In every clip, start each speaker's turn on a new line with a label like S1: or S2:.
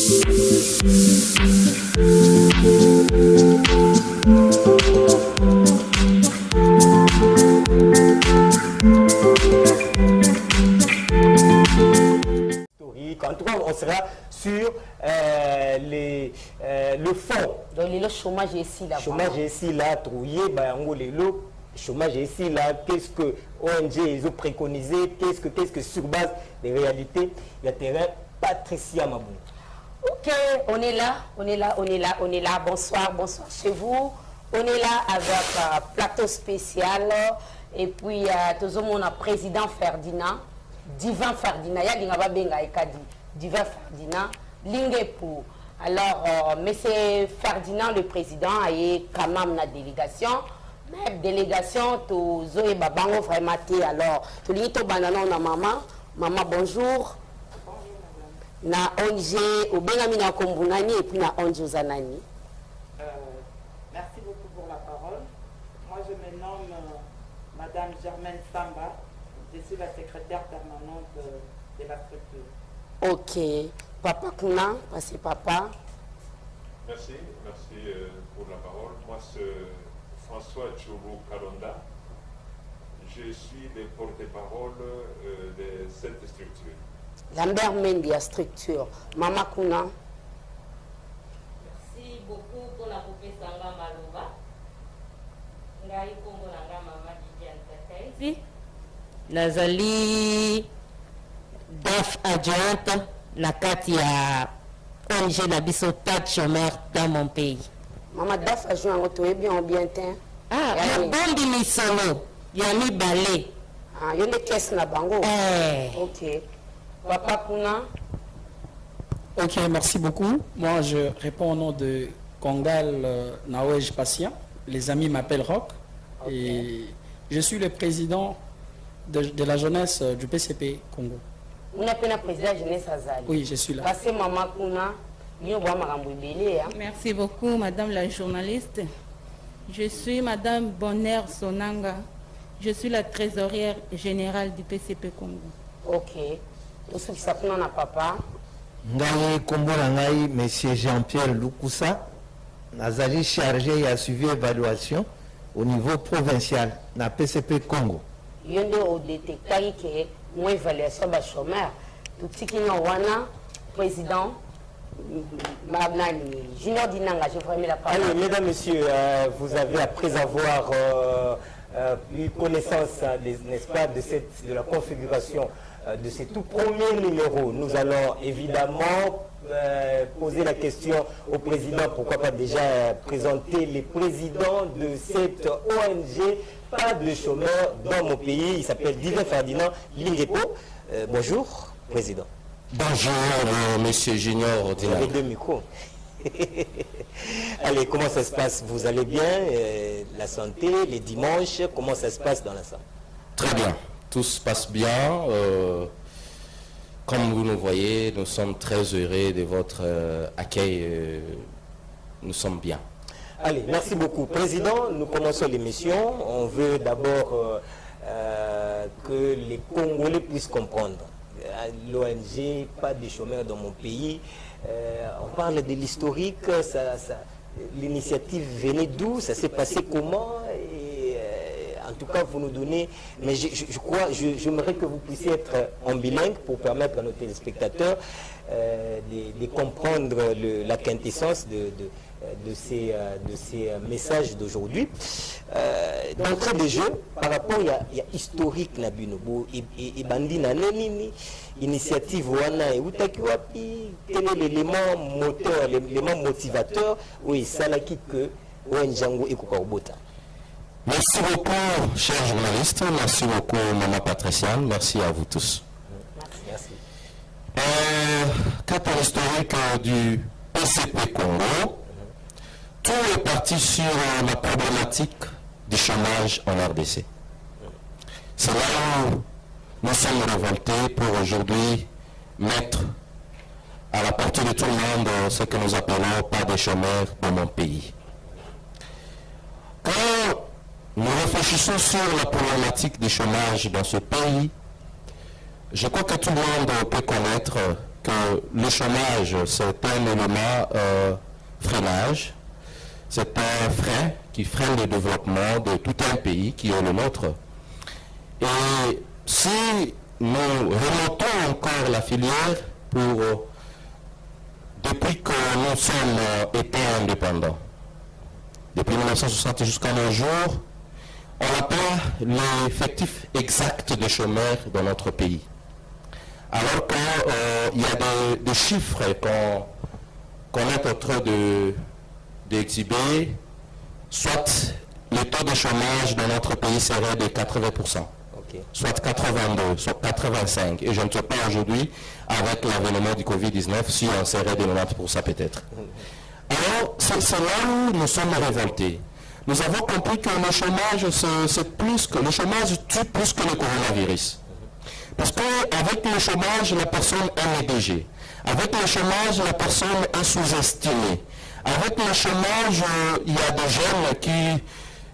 S1: En tout cas, on sera sur le fond.
S2: Donc, le chômage est ici, là.
S1: Le chômage est ici, là, trouillé, le chômage est ici, là. Qu'est-ce que ONG ils ont préconisé? Qu'est-ce que sur base des réalités? Il y a terrain Patricia Mabou.
S2: Ok, on est là. Bonsoir chez vous. On est là avec plateau spécial. Et puis, tout le monde a président Ferdinand. Divin Ferdinand, il y a Divin Ferdinand, Lingepo. Alors, monsieur Ferdinand, le président, est quand même la délégation. Mais délégation, tout Zoé Babango vraiment. Alors, tout le monde a maman. Maman, bonjour. Na ONG, au Benamina Kombunani et puis na ONG Zanani.
S3: Merci beaucoup pour la parole. Moi, je me nomme Madame Germaine Samba. Je suis la secrétaire permanente de la structure.
S2: Ok. Papa Kuna, passez papa.
S4: Merci pour la parole. Moi, c'est François Tchoubou Kalonda. Je suis le porte-parole de cette structure.
S2: Lambert Mendy, la structure. Mama Kuna.
S5: Merci beaucoup pour la poupée Sanga Malouba. Ngai Kongo Nanga Mama Didiane Takaisi. Nazali DAF adjointe na kati ya ONG na biso pas de chômeur dans mon pays.
S2: Maman DAF adjointe, tu es bien teint.
S5: Ah, la bombe misolo, ya mibale.
S2: Ah, il y a des caisses na bango. Ok. Papa Kuna.
S6: Ok, merci beaucoup. Moi, je réponds au nom de Kongal Nawej Patient. Les amis m'appellent Rock. Okay. Et je suis le président de la jeunesse du PCP Congo.
S2: Vous n'êtes pas le président de la jeunesse Azali?
S6: Oui, je suis là.
S2: Passez Maman Kuna.
S7: Merci beaucoup, Madame la journaliste. Je suis Madame Bonheur Sonanga. Je suis la trésorière générale du PCP Congo.
S2: Ok. Tout ce qui s'appelle na papa.
S8: Ngai kombo na ngai Monsieur Jean-Pierre Lukusa. Nazali chargé à suivre l'évaluation au niveau provincial na PCP Congo.
S2: Yonde au détecteur que moi évaluation ba chômeur. Tout ce qui est wana président Junior Dinanga, je vous remercie la parole.
S1: Allez, mesdames, messieurs, vous avez, après avoir eu connaissance, n'est-ce pas, de la configuration de ces tout premiers numéros, nous allons évidemment poser la question au président, pourquoi pas déjà présenter les présidents de cette ONG, pas de chômeurs dans mon pays. Il s'appelle Divin Ferdinand Lingepo. Bonjour, président.
S9: Bonjour, monsieur Junior Ordinaire.
S1: Vous avez deux micros. Allez, comment ça se passe? Vous allez bien? La santé, les dimanches, comment ça se passe dans la salle?
S9: Très bien, tout se passe bien. Comme vous nous voyez, nous sommes très heureux de votre accueil. Nous sommes bien.
S1: Allez, merci beaucoup. Président, nous commençons l'émission. On veut d'abord que les Congolais puissent comprendre. L'ONG, pas de chômeurs dans mon pays. On parle de l'historique, l'initiative venait d'où, ça s'est passé comment, et, en tout cas vous nous donnez, mais j'aimerais que vous puissiez être en bilingue pour permettre à nos téléspectateurs de comprendre la quintessence de ces messages d'aujourd'hui. D'entrée de jeu, par rapport à historique na binobo et bandi na nini initiative wana et utaki wapi, quel est l'élément moteur, l'élément motivateur oui ça là qui que Wanjango et Kokobota.
S9: Merci beaucoup, chers journalistes. Merci beaucoup, Maman Patricia. Merci à vous tous.
S1: Merci.
S9: Quant à l'historique du PCP Congo, tout est parti sur la problématique du chômage en RDC. C'est là où nous sommes révoltés pour aujourd'hui mettre à la portée de tout le monde ce que nous appelons pas des chômeurs dans mon pays. Quand nous réfléchissons sur la problématique du chômage dans ce pays, je crois que tout le monde peut connaître que le chômage, c'est un élément freinage, c'est un frein qui freine le développement de tout un pays qui est le nôtre. Et si nous remontons encore la filière depuis que nous sommes État indépendants, depuis 1960 jusqu'à nos jours, on n'a pas l'effectif exact de chômeurs dans notre pays. Alors qu'il y a des chiffres qu'on est en train d'exhiber, soit le taux de chômage dans notre pays serait de 80%, soit 82, soit 85. Et je ne sais pas aujourd'hui, avec l'avènement du Covid-19, si on serait de 90% peut-être. Alors, c'est là où nous sommes révoltés. Nous avons compris que le chômage, c'est plus que le chômage tue plus que le coronavirus. Parce qu'avec le chômage, la personne est négligée. Avec le chômage, la personne est sous-estimée. Avec le chômage, il y a des jeunes qui,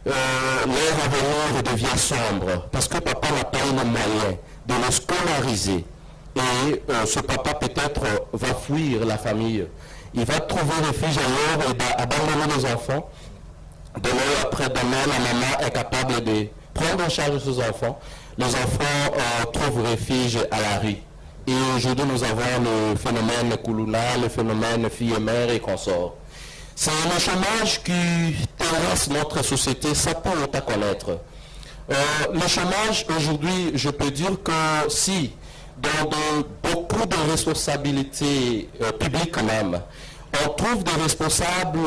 S9: leur avenir devient sombre. Parce que papa n'a pas eu le moyen de le scolariser. Et ce papa peut-être va fuir la famille. Il va trouver refuge ailleurs et abandonner les enfants. Demain après-demain, la maman est capable de prendre en charge ses enfants. Les enfants trouvent refuge à la rue. Et aujourd'hui, nous avons le phénomène Koulouna, le phénomène fille-mère et consorts. C'est le chômage qui terrasse notre société, ça peut autant connaître. Le chômage, aujourd'hui, je peux dire que si, dans beaucoup de responsabilités publiques même, on trouve des responsables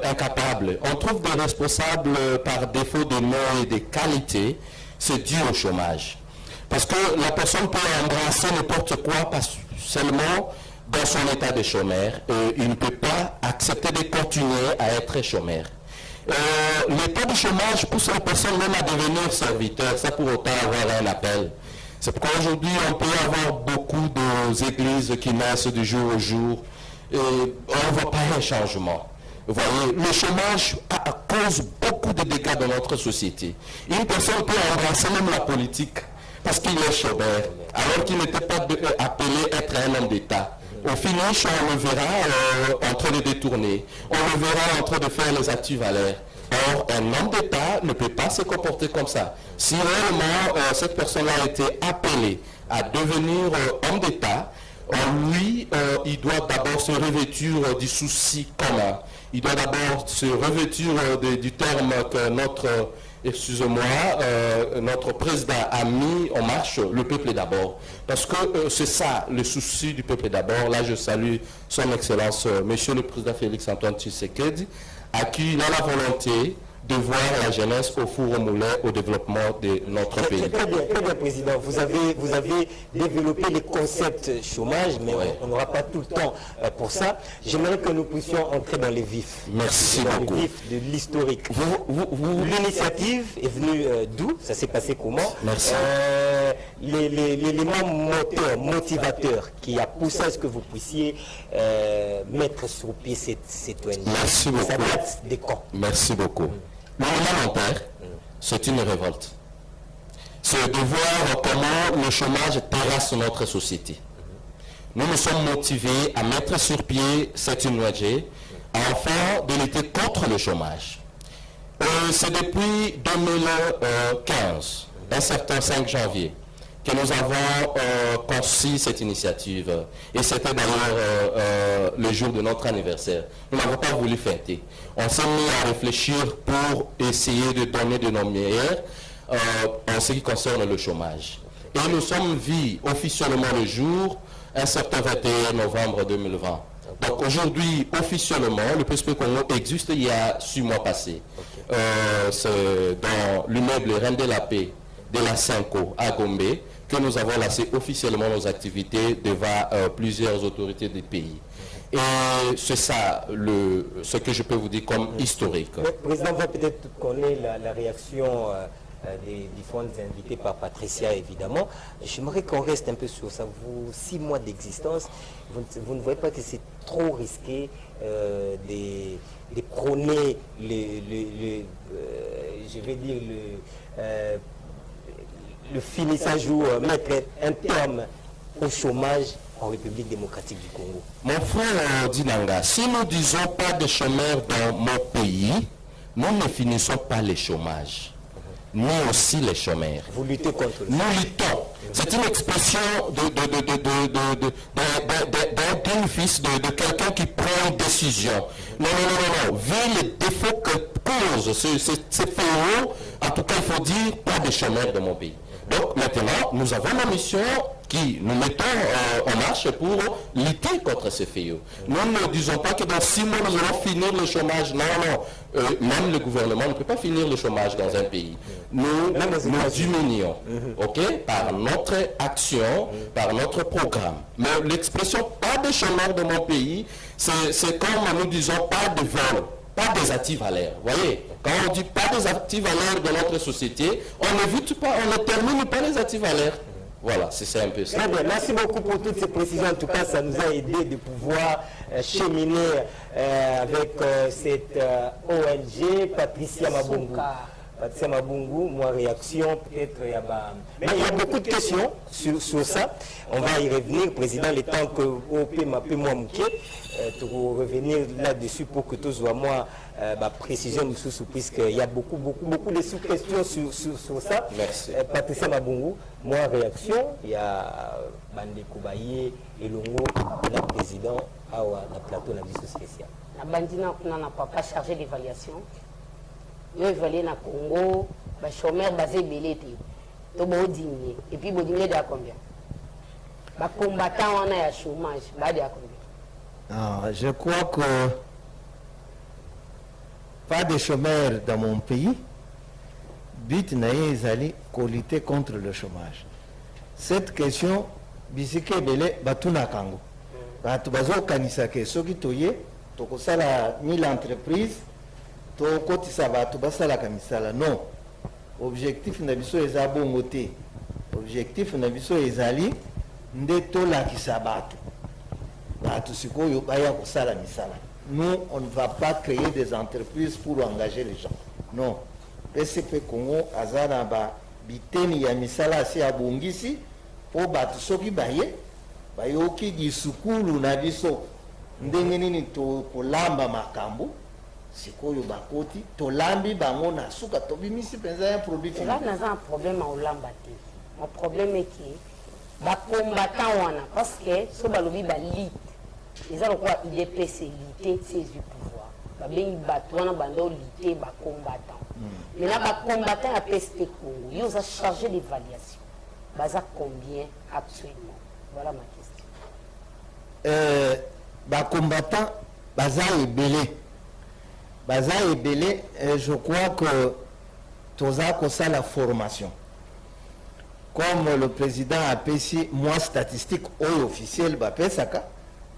S9: incapables, on trouve des responsables par défaut de nom et de qualité, c'est dû au chômage. Parce que la personne peut embrasser n'importe quoi seulement dans son état de chômeur. Il ne peut pas accepter de continuer à être chômeur. L'état de chômage pousse la personne même à devenir serviteur, ça pour autant avoir un appel. C'est pourquoi aujourd'hui on peut avoir beaucoup d'églises qui naissent de jour au jour. Et on ne voit pas un changement. Vous voyez, le chômage cause beaucoup de dégâts dans notre société. Une personne peut embrasser même la politique parce qu'il est chômeur, alors qu'il n'était pas appelé à être un homme d'État. Au finish, on le verra en train de détourner. On le verra en train de faire les actus-valeurs. Or, un homme d'État ne peut pas se comporter comme ça. Si réellement cette personne a été appelée à devenir homme d'État, lui, il doit d'abord se revêtir du souci commun. Il doit d'abord se revêtir du terme que notre président a mis en marche, le peuple d'abord. Parce que c'est ça, le souci du peuple d'abord. Là, je salue son Excellence, Monsieur le Président Félix Antoine Tshisekedi, à qui il a la volonté de voir la jeunesse au four au moulin au développement de notre pays.
S1: Très bien, Président. Vous avez développé les concepts chômage, mais on n'aura pas tout le temps pour ça. J'aimerais que nous puissions entrer dans les vifs.
S9: Merci beaucoup.
S1: Les vifs de l'historique. L'initiative est venue d'où? Ça s'est passé comment?
S9: Merci.
S1: L'élément motivateur qui a poussé à ce que vous puissiez mettre sur pied cette ONG.
S9: Merci beaucoup.
S1: Ça date de quand?
S9: Merci beaucoup. Le élémentaire, c'est une révolte. C'est de voir comment le chômage terrasse notre société. Nous nous sommes motivés à mettre sur pied cette ONG afin de lutter contre le chômage. C'est depuis 2015, un certain 5 janvier, que nous avons conçu cette initiative. Et c'était d'ailleurs le jour de notre anniversaire. Nous n'avons pas voulu fêter. On s'est mis à réfléchir pour essayer de donner de nos meilleurs en ce qui concerne le chômage. Et nous sommes vus officiellement le jour, un certain 21 novembre 2020. Donc aujourd'hui, officiellement, le PSP Congo existe il y a 6 mois passés. C'est dans l'immeuble Reine de la Paix de la Cinco à Gombe que nous avons lancé officiellement nos activités devant plusieurs autorités du pays. Et c'est ça ce que je peux vous dire comme historique.
S1: Le président va peut-être connaître la réaction des différentes invités par Patricia, évidemment. J'aimerais qu'on reste un peu sur ça. Vous, 6 mois d'existence, vous ne voyez pas que c'est trop risqué de prôner je vais dire le finissage ou mettre un terme au chômage en République démocratique du Congo.
S9: Mon frère Dinanga, si nous ne disons pas de chômeurs dans mon pays, nous ne finissons pas les chômages, ni aussi les chômeurs.
S1: Vous luttez contre le
S9: Nous luttons. C'est une expression d'un fils, de quelqu'un qui prend une décision. Non. Vu les défauts que cause ces fléaux, en tout cas, il faut dire pas de chômeurs dans mon pays. Donc maintenant, nous avons la mission qui nous mettons en marche pour lutter contre ces fléaux. Nous ne disons pas que dans 6 mois, nous allons finir le chômage. Non. Même le gouvernement ne peut pas finir le chômage dans un pays. Nous diminuons, par notre action, par notre programme. Mais l'expression « pas de chômeurs de mon pays », c'est comme nous disons « pas de vol ». Pas des actifs à l'air. Vous voyez, quand on dit pas des actifs à l'air de notre société, on n'évite pas, on ne termine pas les actifs à l'air. Voilà, c'est un peu ça.
S1: Très bien, merci beaucoup pour toutes ces précisions. En tout cas, ça nous a aidé de pouvoir cheminer avec cette ONG, Patricia Mabungu. Patricia Mabungu, moi, réaction, peut-être, mais il y a beaucoup de questions sur ça. On va y revenir, Président, le temps que OP m'a pu moi mouquer, pour revenir là-dessus pour que tous soient moi, précision nous sous puisqu'il y a beaucoup de sous-questions sur ça.
S9: Merci.
S1: Patricia Mabungu, moi, réaction, il y a Bande Koubaye et Longo, le président, à la plateau de vie spéciale.
S2: La bandina, on n'a pas chargé d'évaluation. Yo évalué na Congo, les chômeurs basés belé to bo diminuer et puis bo diminuer de combien? Ba combattants on a chômage, ba de combien?
S8: Je crois que pas de chômeurs dans mon pays. But naïe zali ko lutter contre le chômage. Cette question bisike belé batuna Congo. Batu bazo kanisa ke soki toye to ko sala 1000 entreprises. Tokotisa bato basalaka misala non. Objectif na biso eza bongo te. Objectif na biso ezali nde tolakisa bato. Bato sikoyo baya kosala misala. Nous, on ne va pas créer des entreprises pour engager les gens. Non. PCP Congo azana ba biteni ya misala si abongisi po bato soki baye bayoki disukulu na biso ndenge nini to kolamba makambo. Sikoyo bakoti tolambi bango na suka tobimisi penza un produit fini.
S2: Là nous avons un problème à olamba te. Mon problème est que ba combattant wana parce que so balobi ba lit. Ils ont quoi IDPC lutter c'est du pouvoir. Ba bengi bato wana bando lutter ba combattant. Mais là ba combattant à PSP Congo, ils ont chargé d'évaluation. Baza combien actuellement? Voilà ma question.
S8: Ba combattant baza ebele. Baza ebele, je crois que toza kosa la formation. Comme le président a payé moi statistique officielle bapesaka,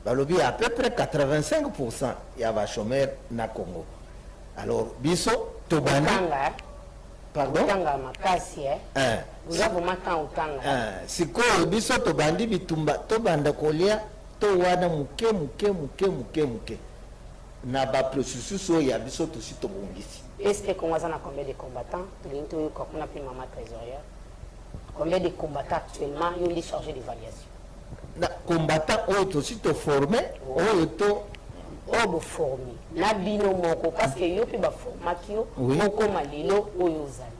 S8: balobi à peu près 85% y a va chômeur na Congo. Alors biso tobani pardon
S2: tanga makasi vous avez matin utanga
S8: siko biso tobandi bitumba tobanda kolia to wana muke na ba processus o ya biso to sito bongisi.
S2: Est-ce que Congo a combien de combattants? Tout on appelle maman trésorière. Combien de combattants actuellement ils ont des chargés d'évaluation?
S8: Na combattants o to sito formé o to
S2: o formé. Na bino moko parce que yo pe ba formation moko malelo oyo zali.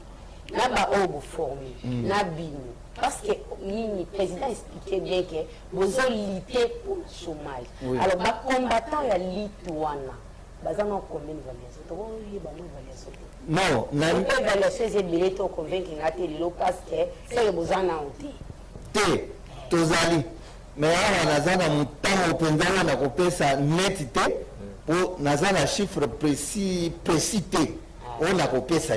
S2: Na ba o formé. Na bino parce que le président expliquait bien que vous avez lutté pour le chômage. Oui. Alors, les combattants, il y a Lituana. Vous avez combien d'évaluations?
S8: Non,
S2: on peut évaluer ces billets pour convaincre parce que c'est le besoin d'en
S8: Té, Tozali. Mais on a un temps au pendant on a coupé sa netité pour un chiffre précis. On a coupé ça.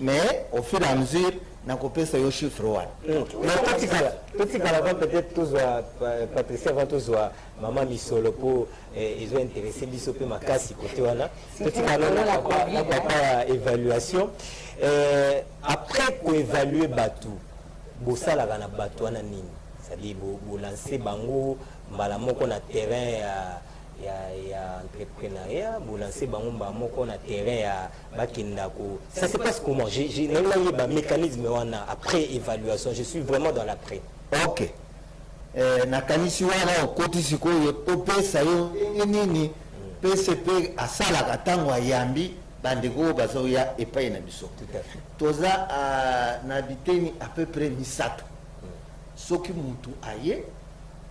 S8: Mais au fur et à mesure, na kopesa yo chiffre wana.
S1: Petit caravane peut-être tous Patricia avant tous maman Misolo pour ils ont intéressé biso pe makasi côté wana. Petit caravane la papa évaluation après ko évaluer batu bosala na batu wana nini. C'est-à-dire bo lancer bango mbala moko na terrain ya entrepreneuriat, vous lancez un terrain ça se passe comment? J'ai un mécanisme après évaluation, je suis vraiment dans l'après.
S8: Ok. nakanisi wana okoti sikoyo topesa yo nini PCP asalaka ntango ayambi bandeko bazoya epai na biso toza na biteni à peu près misato soki mutu aye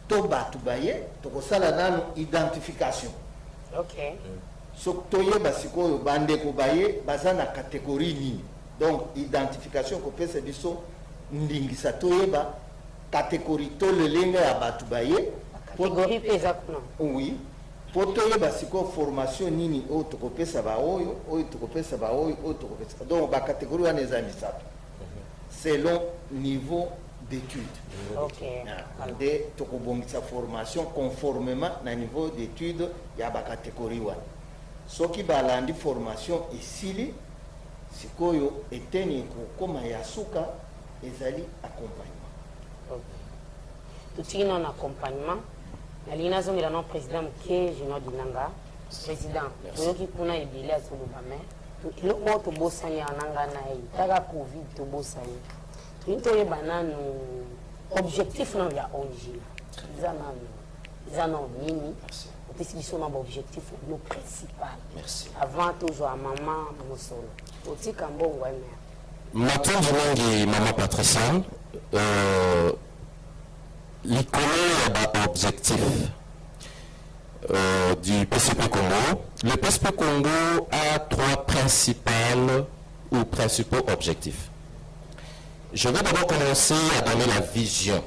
S8: to batu baye tokosala nano identification.
S2: Ok.
S8: Soki toyeba sikoyo bandeko baye baza na catégorie nini, donc identification kopesa biso ndingisa toyeba catégorie to lelenge ya batu baye
S2: catégorie pesa kuna.
S8: Oui. Po toyeba sikoyo formation nini oyo tokopesa baoyo oyo tokopesa baoyo oyo tokopesa, donc ba catégorie wana eza misato selon niveau d'études.
S2: Ok.
S8: De tokobongisa formation conformément na niveau d'études ya ba catégorie wana. Soki balandi formation esili sikoyo eteni kokoma ya suka ezali accompagnement.
S2: Tout en accompagnement. Alina zongela non président ke Junior Dinanga président. Toyoki kuna ebile asolobame. Ilo mo to bosani ananga na yi. Taga Covid to bosani. Toyeba banano objectif non ya ONG. Zana nini? Parce qu'ils sont dans l'objectif le principal.
S9: Merci.
S2: Avant toujours à maman Mosolo. Oti kambo ngweme.
S9: Matundu mingi Maman Patricia, l'objectif du PCP Congo. Le PCP Congo a trois principaux objectifs. Je vais d'abord commencer à donner la vision.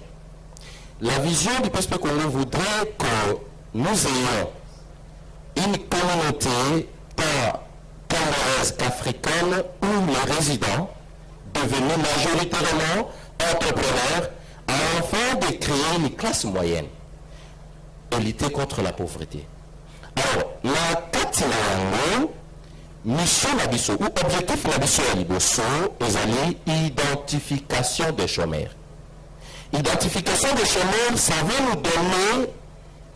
S9: La vision du PCP Congo voudrait que nous ayons une communauté tant congolaise qu'africaine où les résidents devenus majoritairement entrepreneurs afin de créer une classe moyenne et lutter contre la pauvreté. Alors, la Katilango, mission Nabiso ou objectif Nabiso à Liboso, est l'identification des chômeurs. Identification des chômeurs, ça va nous donner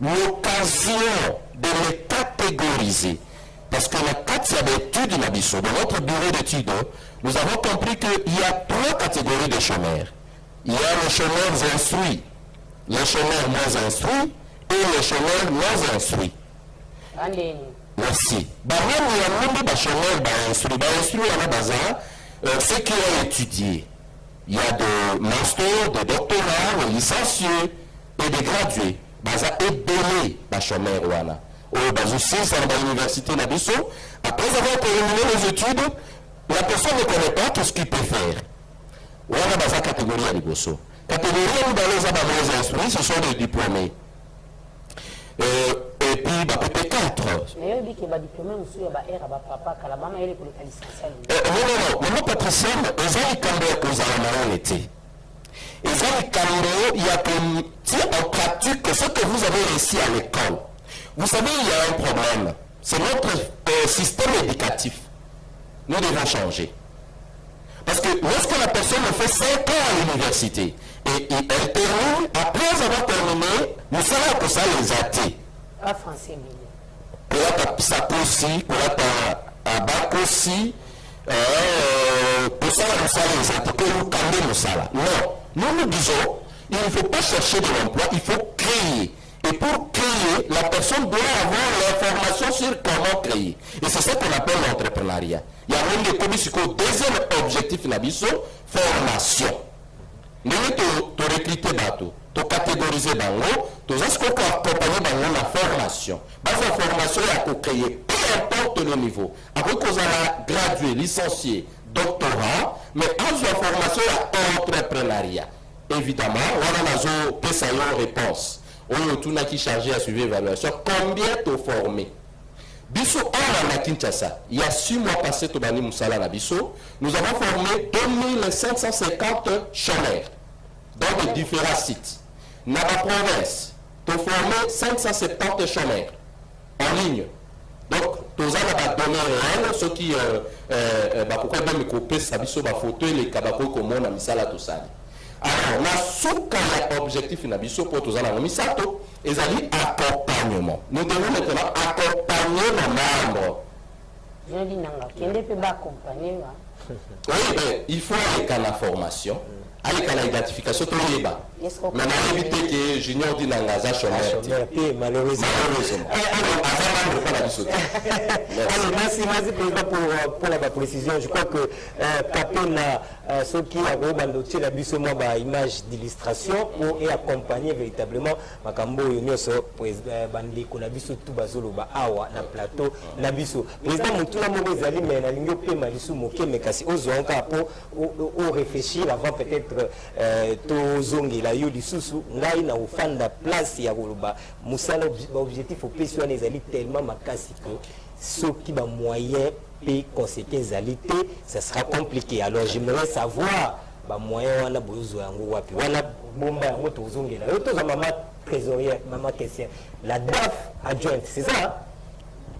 S9: l'occasion de les catégoriser. Parce que la quatrième étude Nabiso, dans notre bureau d'études, nous avons compris qu'il y a trois catégories de chômeurs. Il y a les chômeurs instruits, les chômeurs moins instruits et les chômeurs non instruits. Merci. Ceux qui ont étudié, il y a des masters, des doctorats, des licenciés et des gradués. Baza est donné les chômeurs. Dans l'université Nabiso, après avoir terminé les études, la personne ne connaît pas tout ce qu'il peut faire. On a dans la catégorie à Liboso. Catégorie où dans les abonnés instruits, ce sont des diplômés. Et puis, PP4.
S2: Mais il dit que les diplômés, monsieur, papa, Kalabama, il est pour le licencié.
S9: Non. Maman Patricia, ils ont cambré aux Alamans l'été. Ils ont cambré, il y a que, en pratique, ce que vous avez réussi à l'école. Vous savez, il y a un problème. C'est notre système éducatif. Nous devons changer. Parce que lorsque la personne fait 5 ans à l'université et elle termine, après avoir terminé, nous savons que ça les athées.
S2: Pas français, mais.
S9: Ça aussi, à bac aussi, pour ça, les athées, que nous cambions ça. Non, nous disons, il ne faut pas chercher de l'emploi, il faut créer. Et pour créer, la personne doit avoir l'information sur comment créer. Et c'est ça qu'on appelle l'entrepreneuriat. Il y a même des commissions. Deuxième objectif, formation. Nous tu recruter bateau, tu catégoriser bango, tu as accompagner bango la formation. La formation est à créer, peu importe le niveau. Après qu'on a gradué, licencié, doctorat, mais en la formation est entrepreneuriat. Évidemment, on a une réponse. On est chargé à suivre l'évaluation. Combien tu formé? Bisso, on a Kinshasa. Il y a 6 mois passés, nous avons formé 2550 chômeurs dans de différents sites. Dans la province, nous avons formé 570 chômeurs en ligne. Donc, nous avons donné réel, ceux qui pourquoi me couper sa photo et les cabacos comme on a mis ça là tout ça. Alors, on a objectif Nabiso pour tous les misato et accompagnement. Nous devons maintenant accompagner nos membres.
S2: Je dis non, qui ne peut pas accompagner.
S9: Oui, mais il faut aller à la formation, aller à l'identification, tout le monde. Mais on évite que Junior dit Nangaza chômeur.
S1: Malheureusement. Merci Président pour la précision. Je crois que Kapena, ce qui a rebandoté la image d'illustration pour accompagner véritablement Makambo Yonyoso, Bandi Konabiso Tubazoloba Awa, na plateau Nabiso. Président Moutuna Mourizali, mais na ligne P Malisu Moke, mais kasi Ozonka pour réfléchir avant peut-être Tozongi la Yo Lisusu, ngai na ufanda place ya Goloba. Moussala objectif au PSO les tellement makasi que ceux qui ont moyen et conséquences alité, ça sera compliqué. Alors j'aimerais savoir bah moyen on a besoin en wapi. On a bomba en tozongi là. Auto maman trésorière, maman question. La DAF adjointe, c'est ça?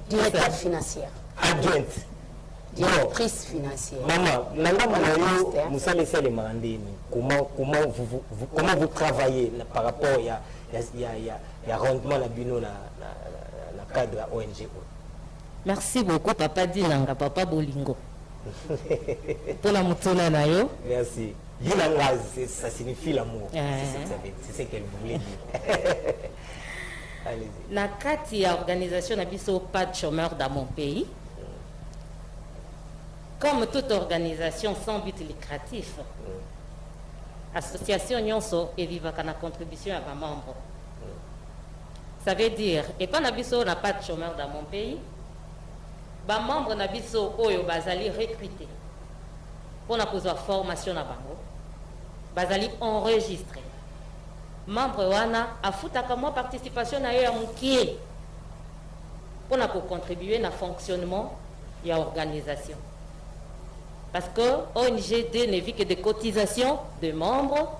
S2: Directrice financière.
S1: Adjointe.
S2: Directrice financière.
S1: Maman, Moussa laissez les mandés. Comment vous travaillez là, par rapport il y a rendement la bino na cadre ONG.
S5: Merci beaucoup, Papa Dinanga, Papa Bolingo. Pour la moutona nayo.
S1: Merci. Dinanga, ça signifie l'amour. C'est ce qu'elle voulait dire. Allez-y.
S5: La kati organisation n'a pas de chômeurs dans mon pays. Comme toute organisation sans but lucratif, association Nyonso et Viva Kana contribution à ma membre. Ça veut dire, et pas Nabiso n'a pas de chômeurs dans mon pays, ba membre Nabiso Oyo Bazali recruté pour la formation à Bango, Bazali enregistré. Membre Wana a foutu comme moi participation à Moukié pour contribuer à fonctionnement et à l'organisation. Parce que ONGD ne vit que des cotisations de membres,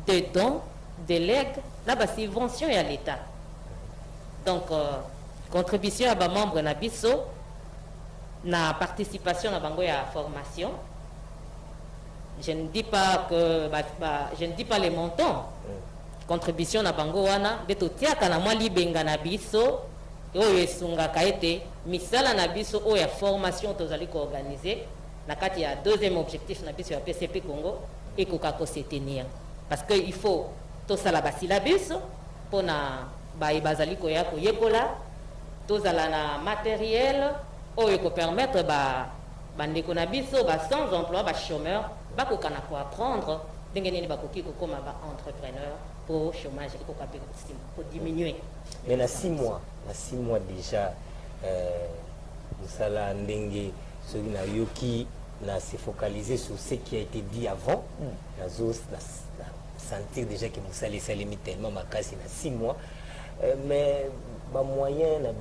S5: de dons, de legs, là-bas, subvention et à l'État. Donc, contribution à mes membres Nabiso, na participation à la formation. Je ne dis pas que, je ne dis pas les montants. Contribution à Bango wana, beto tiaka na mwa libenga Nabiso, oyo esunga kaete, misala Nabiso oyo formation tozali ko organiser. Il y a deuxième objectif sur la PCP Congo et qu'on peut se tenir. Parce qu'il faut tout ça la syllabus pour na bazali koya koyekola tout ça la matériel ou permettre bande konabiso sans emploi chômeurs ko kana ko apprendre dengeni ba koki ko comme entrepreneur pour chômage et pour diminuer.
S1: Mais dans 6 mois déjà nous sala ndenge celui na yoki s'est focalisé sur ce qui a été dit avant. Sentir déjà que Moussa laissait les tellement ma casse il y a 6 mois. Mais ma moyen n'a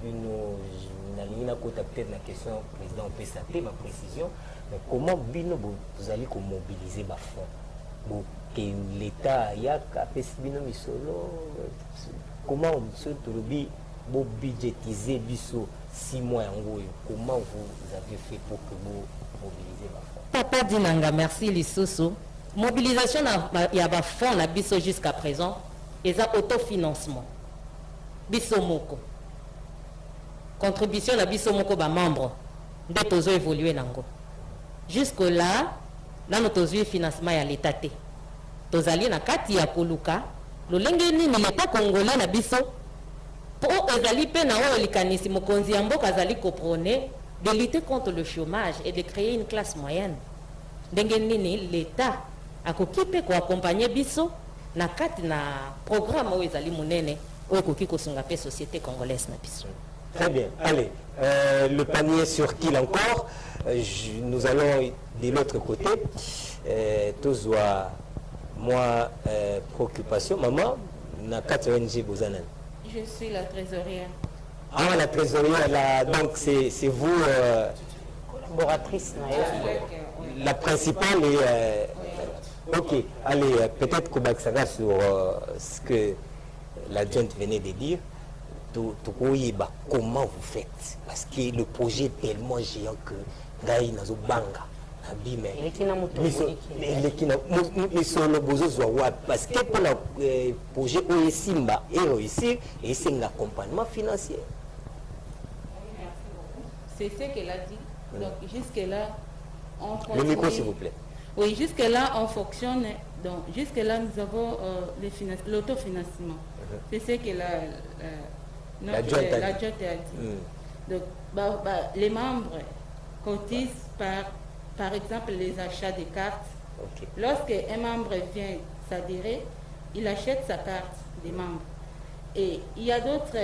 S1: peut-être la question président on peut s'appeler ma précision. Mais comment bino vous allez mobiliser ma fonds que l'État y a bino misolo comment ce tolobi bo budgétiser biso 6 mois en gros comment vous avez fait pour que vous mobiliser ma fonds?
S5: Papa Dinanga, merci Lissoso. Mobilisation il y a un fonds na biso jusqu'à présent et ça autofinancement. Biso moko. Contribution na biso moko ba membre de tozo évoluer nango. Jusque là, nous tozo financement ya l'état té. Tozali na kati ya koluka, lolenge nini l'État congolais na biso pour ezali pe na o likanisi mokonzi ya mboka azali comprendre de lutter contre le chômage et de créer une classe moyenne. L'État a occupé pour accompagner biso na kati na programme où ezali munene où koki ko sunga pe société congolaise na biso.
S1: Très bien. Allez, le panier sur qui encore nous allons de l'autre côté. Tozoa moi préoccupation maman na 4 ONG Bozanan.
S7: Je suis la trésorière.
S1: Ah, la trésorière, là, donc c'est vous,
S2: collaboratrice.
S1: La principale est... ok, allez, peut-être qu'on va sur ce que l'adjointe venait de dire. Comment vous faites? Parce que le projet est tellement géant que Gaï n'a pas parce que pour le projet OESIMBA et réussir, et c'est un accompagnement financier.
S7: C'est ce qu'elle a dit. Donc jusque-là, on
S1: Le
S7: continue.
S1: micro, s'il vous plaît.
S7: Oui, jusque-là, on fonctionne. Donc, jusque-là, nous avons l'autofinancement. C'est ce que
S1: L'adjointe a
S7: l'adjointe a dit. Donc, les membres cotisent par exemple, les achats de cartes.
S1: Ok.
S7: Lorsque un membre vient s'adhérer, il achète sa carte des membres. Et il y a d'autres,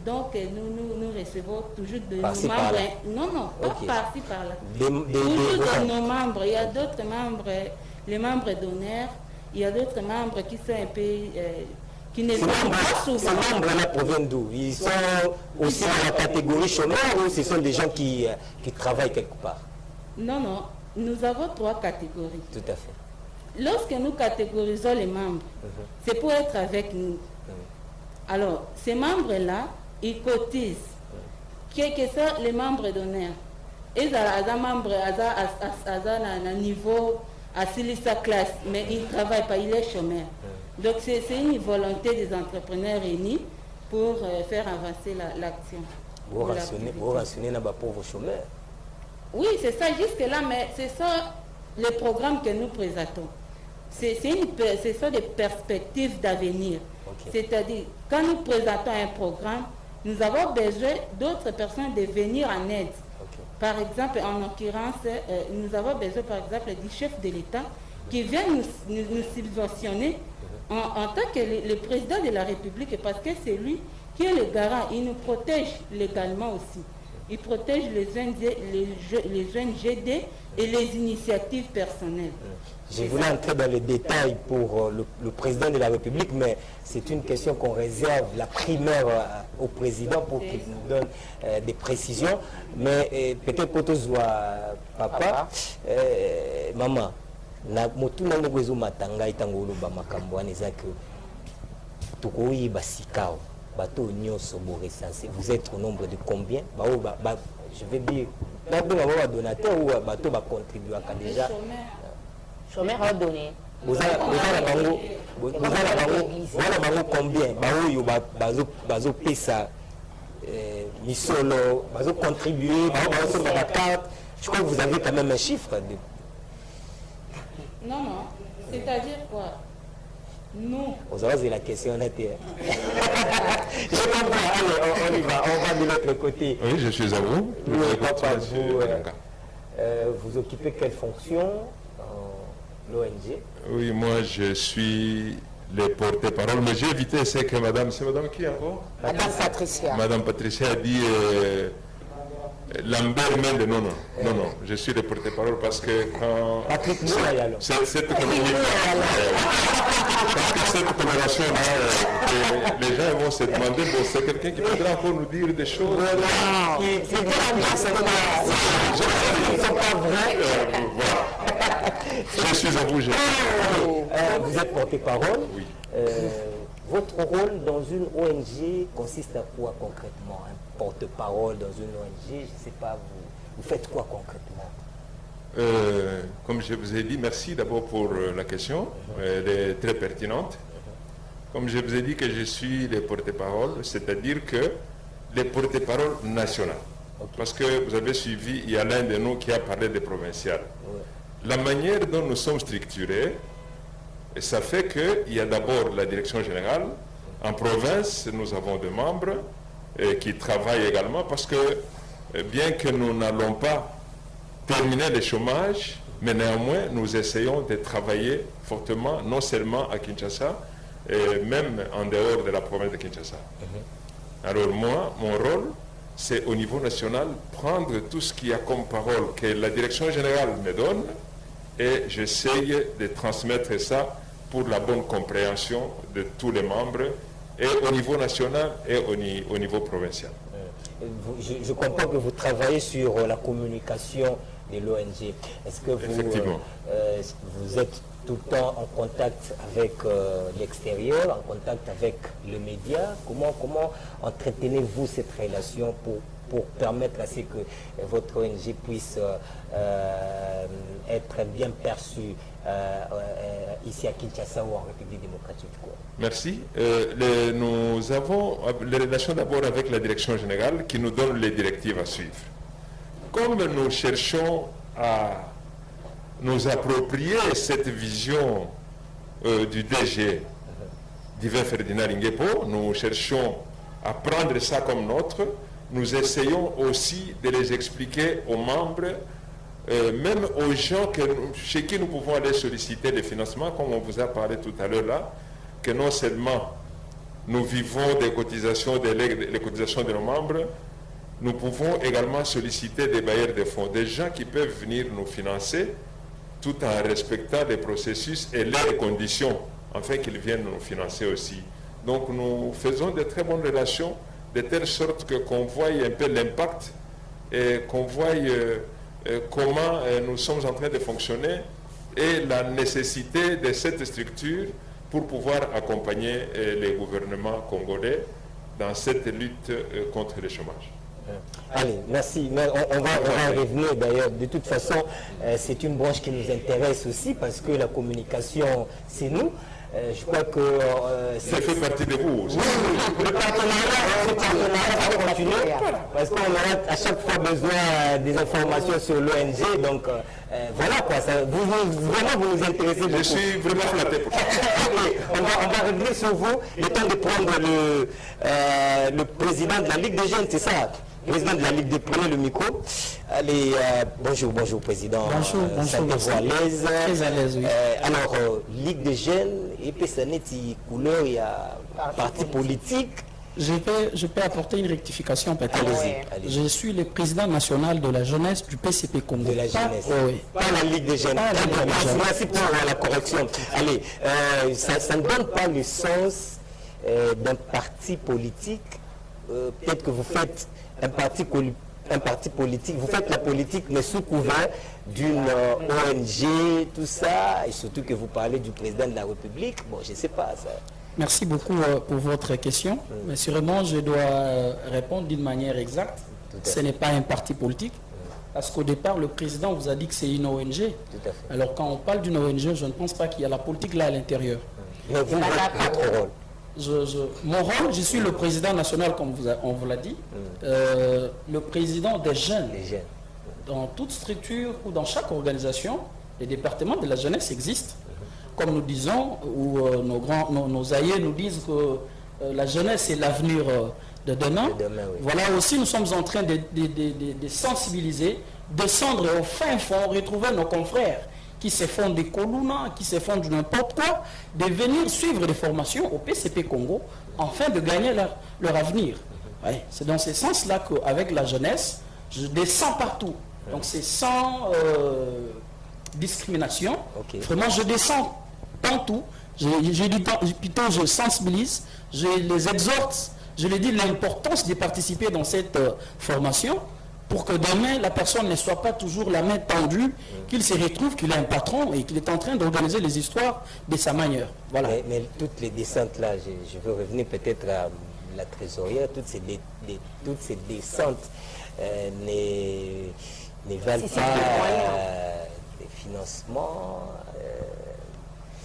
S7: donc nous recevons toujours de nos
S1: Par-ci,
S7: membres.
S1: par-là.
S7: Non, pas
S1: Ok.
S7: par-ci, par-là.
S1: Toujours
S7: Toujours de nos membres. Il y a d'autres membres, les membres d'honneur, il y a d'autres membres qui sont un peu, qui ne viennent pas
S1: Ces
S7: souvent.
S1: membres-là proviennent d'où? Ils sont aussi dans la catégorie chômeur ou ce sont des gens qui travaillent quelque part?
S7: Non, nous avons 3 catégories.
S1: Tout à fait.
S7: Lorsque nous catégorisons les membres, c'est pour être avec nous. Alors, ces membres-là, ils cotisent. Quels que soient les membres d'honneur. Ils sont membres à un niveau, à sa classe, mais ils ne travaillent pas, ils sont chômeurs. Donc, c'est une volonté des entrepreneurs réunis pour faire avancer l'action.
S1: Vous rationnez dans les pauvres chômeurs.
S7: Oui, c'est ça, jusque-là, mais c'est ça le programme que nous présentons. Ce sont des perspectives d'avenir.
S1: Ok.
S7: C'est-à-dire, quand nous présentons un programme, nous avons besoin d'autres personnes de venir en aide.
S1: Ok.
S7: Par exemple, en l'occurrence, nous avons besoin, par exemple, du chef de l'État qui vient nous subventionner en tant que le président de la République, parce que c'est lui qui est le garant. Il nous protège légalement aussi. Il protège les ONG et les initiatives personnelles.
S1: Je voulais entrer dans les détails pour le président de la République, mais c'est une question qu'on réserve la primaire au président pour qu'il nous donne des précisions. Mais peut-être pour tous, papa, maman, na motuna ngozo matanga itango loba makambo wana eza que tokoyi basikao bato nyonso bo recensé. Vous êtes au nombre de combien? Je vais dire d'abord donateur ou bato ba contribuer déjà.
S2: Chômeur a donné.
S1: Vous avez combien? Bazo pesa misolo, bazo contribuer, bazo la carte. Je crois que vous avez quand même un chiffre.
S7: Non, c'est-à-dire quoi? Nous.
S1: Vous avez la question honnête. Je comprends. Allez, on y va. On va de l'autre côté.
S4: Oui, je suis à vous.
S1: Oui, papa, vous occupez quelle fonction dans l'ONG?
S4: Oui, moi je suis le porte-parole, mais j'ai évité ce que madame, c'est madame qui encore?
S2: Madame Patricia.
S4: Madame Patricia a dit Lambert Mende, non, je suis le porte-parole parce que quand...
S1: Patrick Moulay, alors.
S4: Cette collaboration-là, les gens vont se demander, bon, c'est quelqu'un qui pourra encore nous dire des choses.
S1: C'est pas vrai.
S4: Je suis à vous,
S1: vous êtes porte-parole.
S4: Oui.
S1: Votre rôle dans une ONG consiste à quoi concrètement? Un porte-parole dans une ONG, je ne sais pas, vous faites quoi concrètement?
S4: Comme je vous ai dit, merci d'abord pour la question, elle est très pertinente. Comme je vous ai dit que je suis le porte-parole, c'est-à-dire que le porte-parole national. Okay. Parce que vous avez suivi, il y a l'un de nous qui a parlé des provinciales. Ouais. La manière dont nous sommes structurés, ça fait qu'il y a d'abord la direction générale. En province, nous avons des membres qui travaillent également parce que bien que nous n'allons pas terminer le chômage, mais néanmoins nous essayons de travailler fortement, non seulement à Kinshasa, et même en dehors de la province de Kinshasa. Alors moi, mon rôle, c'est au niveau national, prendre tout ce qu'il y a comme parole que la direction générale me donne et j'essaye de transmettre ça pour la bonne compréhension de tous les membres, et au niveau national et au niveau provincial.
S1: Je comprends que vous travaillez sur la communication de l'ONG. Est-ce que vous êtes tout le temps en contact avec l'extérieur, en contact avec le média? Comment entretenez-vous cette relation pour permettre à ce que votre ONG puisse être bien perçue ici à Kinshasa ou en République démocratique du Congo?
S4: Merci. Nous avons les relations d'abord avec la direction générale qui nous donne les directives à suivre. Comme nous cherchons à nous approprier cette vision du DG, Divin Ferdinand Linguepo. Nous cherchons à prendre ça comme nôtre. Nous essayons aussi de les expliquer aux membres, même aux gens chez qui nous pouvons aller solliciter des financements, comme on vous a parlé tout à l'heure là, que non seulement nous vivons des cotisations, les cotisations de nos membres, nous pouvons également solliciter des bailleurs de fonds, des gens qui peuvent venir nous financer tout en respectant les processus et les conditions, afin qu'ils viennent nous financer aussi. Donc nous faisons de très bonnes relations, de telle sorte qu'on voie un peu l'impact et qu'on voie comment nous sommes en train de fonctionner et la nécessité de cette structure pour pouvoir accompagner les gouvernements congolais dans cette lutte contre le chômage.
S1: Allez, merci. Mais on va revenir d'ailleurs. De toute façon, c'est une branche qui nous intéresse aussi parce que la communication, c'est nous. Je crois que...
S4: ça fait partie de vous aussi.
S1: Oui, le partenariat va continuer parce qu'on aura à chaque fois besoin des informations sur l'ONG. Donc voilà quoi, vraiment vous nous intéressez beaucoup.
S4: Je suis vraiment flatté pour ça.
S1: on va revenir sur vous. Le temps de prendre le président de la Ligue des Jeunes, c'est ça? Président de la Ligue des, prenez le micro. Allez, bonjour Président.
S6: Bonjour.
S1: À l'aise.
S6: Très à l'aise, oui.
S1: Alors, Ligue des Jeunes, et puis ça n'est couleur, il y a parti politique.
S6: Je peux apporter une rectification peut-être.
S1: Allez-y.
S6: Je suis le président national de la jeunesse du PCP Congo.
S1: De la jeunesse.
S6: Oui.
S1: Pas la Ligue des Jeunes. Merci pour la correction. Allez, ça ne donne pas le sens d'un parti politique. Peut-être que vous faites un parti politique, vous faites la politique mais sous couvert d'une ONG, tout ça, et surtout que vous parlez du président de la République. Bon, je ne sais pas ça.
S6: Merci beaucoup pour votre question. Mais sûrement, je dois répondre d'une manière exacte. Ce n'est pas un parti politique. Parce qu'au départ, le président vous a dit que c'est une ONG.
S1: Tout à fait.
S6: Alors, quand on parle d'une ONG, je ne pense pas qu'il y a la politique là à l'intérieur.
S1: Mais vous, votre rôle.
S6: Mon rôle, je suis le président national, comme on vous l'a dit, le président des jeunes.
S1: Les jeunes.
S6: Dans toute structure ou dans chaque organisation, les départements de la jeunesse existent. Comme nous disons, ou nos aïeux nous disent que la jeunesse c'est l'avenir de demain.
S1: Oui.
S6: Voilà aussi, nous sommes en train de sensibiliser, descendre au fin fond, retrouver nos confrères qui se font des coluna, qui se font de n'importe quoi, de venir suivre des formations au PCP Congo, afin de gagner leur avenir. Ouais, c'est dans ce sens-là qu'avec la jeunesse, je descends partout. Donc c'est sans discrimination.
S1: Okay.
S6: Vraiment, je descends partout. Je sensibilise, je les exhorte, je leur dis l'importance de participer dans cette formation, pour que demain, la personne ne soit pas toujours la main tendue, qu'il se retrouve qu'il a un patron et qu'il est en train d'organiser les histoires de sa manière. Voilà.
S1: Mais toutes les descentes là, je veux revenir peut-être à la trésorière, toutes ces descentes ne valent pas des financements.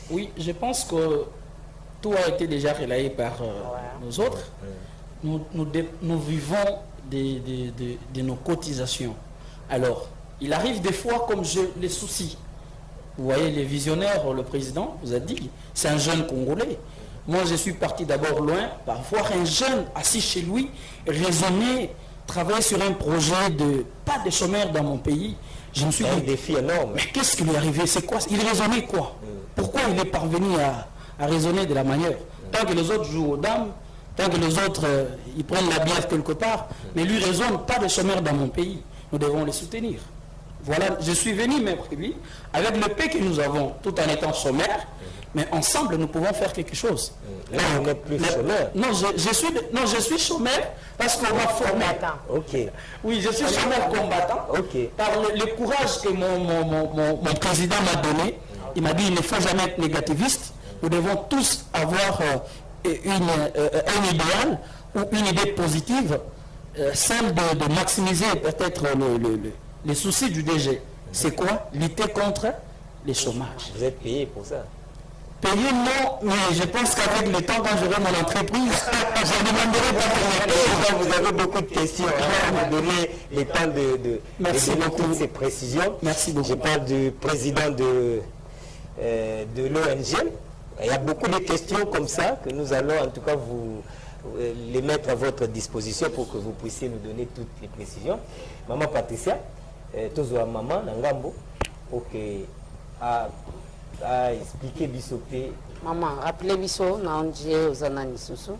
S6: Oui, je pense que tout a été déjà relayé par nous autres. Nous vivons de nos cotisations. Alors, il arrive des fois comme les soucis. Vous voyez, les visionnaires, le président vous a dit, c'est un jeune Congolais. Moi, je suis parti d'abord loin, par voir un jeune assis chez lui, raisonner, travailler sur un projet pas de chômeurs dans mon pays. Je me suis dit,
S1: un défi énorme.
S6: Mais qu'est-ce qui lui est arrivé? C'est quoi? Il raisonnait quoi? Pourquoi il est parvenu à raisonner de la manière? Tant que les autres jouent aux dames, tant que les autres, ils prennent la bière quelque part, mais lui raisonne, pas de chômeurs dans mon pays. Nous devons les soutenir. Voilà, je suis venu m'imprimer avec le paix que nous avons, tout en étant chômeurs, mais ensemble, nous pouvons faire quelque chose.
S1: Là, on n'est plus chômeur.
S6: Non, je suis chômeur parce qu'on m'a formé.
S1: Ok.
S6: Oui, je suis chômeur combattant.
S1: Ok.
S6: Par le courage que mon président m'a donné, il m'a dit, il ne faut jamais être négativiste. Nous devons tous avoir un idéal ou une idée positive, celle de maximiser peut-être les soucis du DG. C'est quoi? Lutter contre les chômages.
S1: Vous êtes payé pour ça?
S6: Payer, non, mais je pense qu'avec le temps, quand j'aurai mon entreprise, je demanderai pas pour
S1: Vous avez beaucoup de questions. On va vous donner le temps de donner toutes ces précisions.
S6: Merci beaucoup.
S1: Je parle du président de l'ONG. Il y a beaucoup de questions comme ça que nous allons en tout cas vous les mettre à votre disposition pour que vous puissiez nous donner toutes les précisions. Maman Patricia, tozoa maman Nangambo, pour que à expliquer Bissopé.
S2: Maman, rappelez Bisso, Nandje, Ozanani Soussou.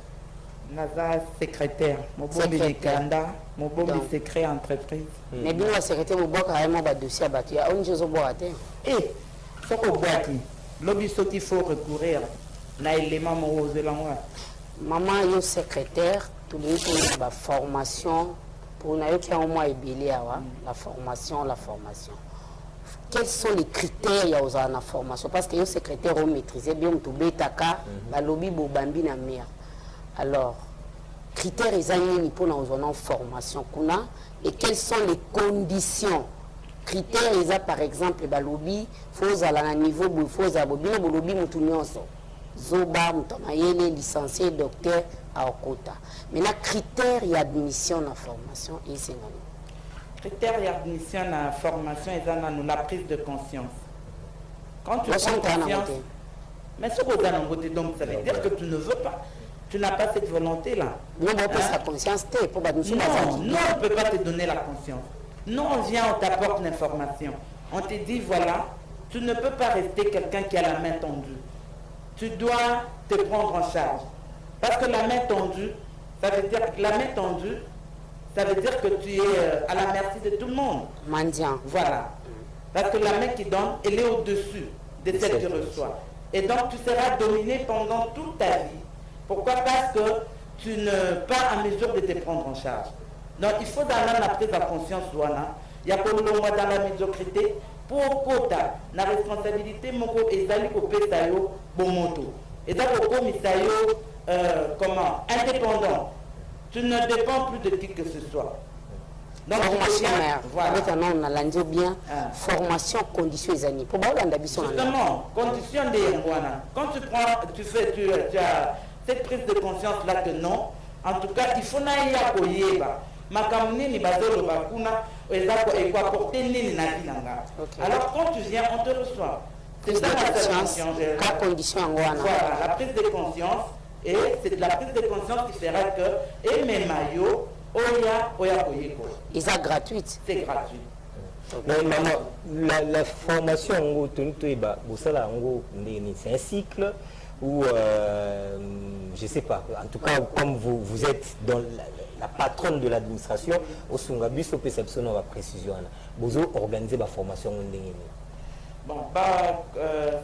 S3: Naza secrétaire, Mobombi Kanda, Mobombi secret entreprise.
S2: Mais bien, la secrétaire, vous boire carrément un dossier abattu. On ne se boit.
S3: Et, ce qu'on boit qui, l'obispo qu'il faut recourir, na élément mon
S2: maman, yo secrétaire, tout le monde a formation pour nous qui ont moins ébélé la formation. Quels sont les critères y a aux la formation? Parce que les secrétaires ont maîtrisé bien tout bétaka, la lobby bobambi na mer. Alors, critères ils ont pour nous formation kuna et quelles sont les conditions? Critères ils ont par exemple la lobby faut à la niveau faut à bobino lobby mutunyoso. Zoba mutomayele licencié docteur à Okota. Maintenant critères y admission na formation et c'est non.
S3: Critères d'admission à la formation, ils ont la prise de conscience. Quand tu prends conscience, mais ce qu'on a en donc ça veut dire que tu ne veux pas. Tu n'as pas cette volonté-là.
S2: Non, on peut sa conscience, non,
S3: on ne peut pas te donner la conscience. Non, on vient, on t'apporte l'information. On te dit, voilà, tu ne peux pas rester quelqu'un qui a la main tendue. Tu dois te prendre en charge. Parce que la main tendue, ça veut dire que la main tendue, ça veut dire que tu es à la merci de tout le monde.
S2: Mendiant.
S3: Voilà. Parce que la main qui donne, elle est au-dessus de celle qui reçoit. Et donc, tu seras dominé pendant toute ta vie. Pourquoi? Parce que tu n'es pas en mesure de te prendre en charge. Donc, il faut dans la prise de conscience, il y a pour le moment dans la médiocrité, pour quota, la responsabilité, mon ezali kopetayo bomoto. Et donc, au komisayo, comment? Indépendant. Tu ne dépends plus de qui que ce soit. Donc,
S2: formation,
S3: voilà.
S2: Avec un nom, on a l'enjeu bien. Formation, conditions et années. Pour moi, on a besoin.
S3: Justement, conditions des Yangwana. Quand tu as cette prise de conscience-là que non, en tout cas, il faut n'aller à Koyeba. Makamuni ni bazolo bakuna, et quoi porter ni natinanga. Alors, quand tu viens, on te reçoit. C'est ça la conscience.
S2: La condition Yangwana.
S3: Voilà, la prise de conscience. Et c'est la prise de conscience qui fera que, et mes maillots, Oya Koyeko.
S2: Et ça gratuite.
S3: C'est gratuit.
S1: Mais maman, la formation en c'est un cycle ou je ne sais pas. En tout cas, comme vous êtes dans la patronne de l'administration, au Sungabus, au Perception, on va précision. Vous organisez la formation en ligne.
S3: Bon,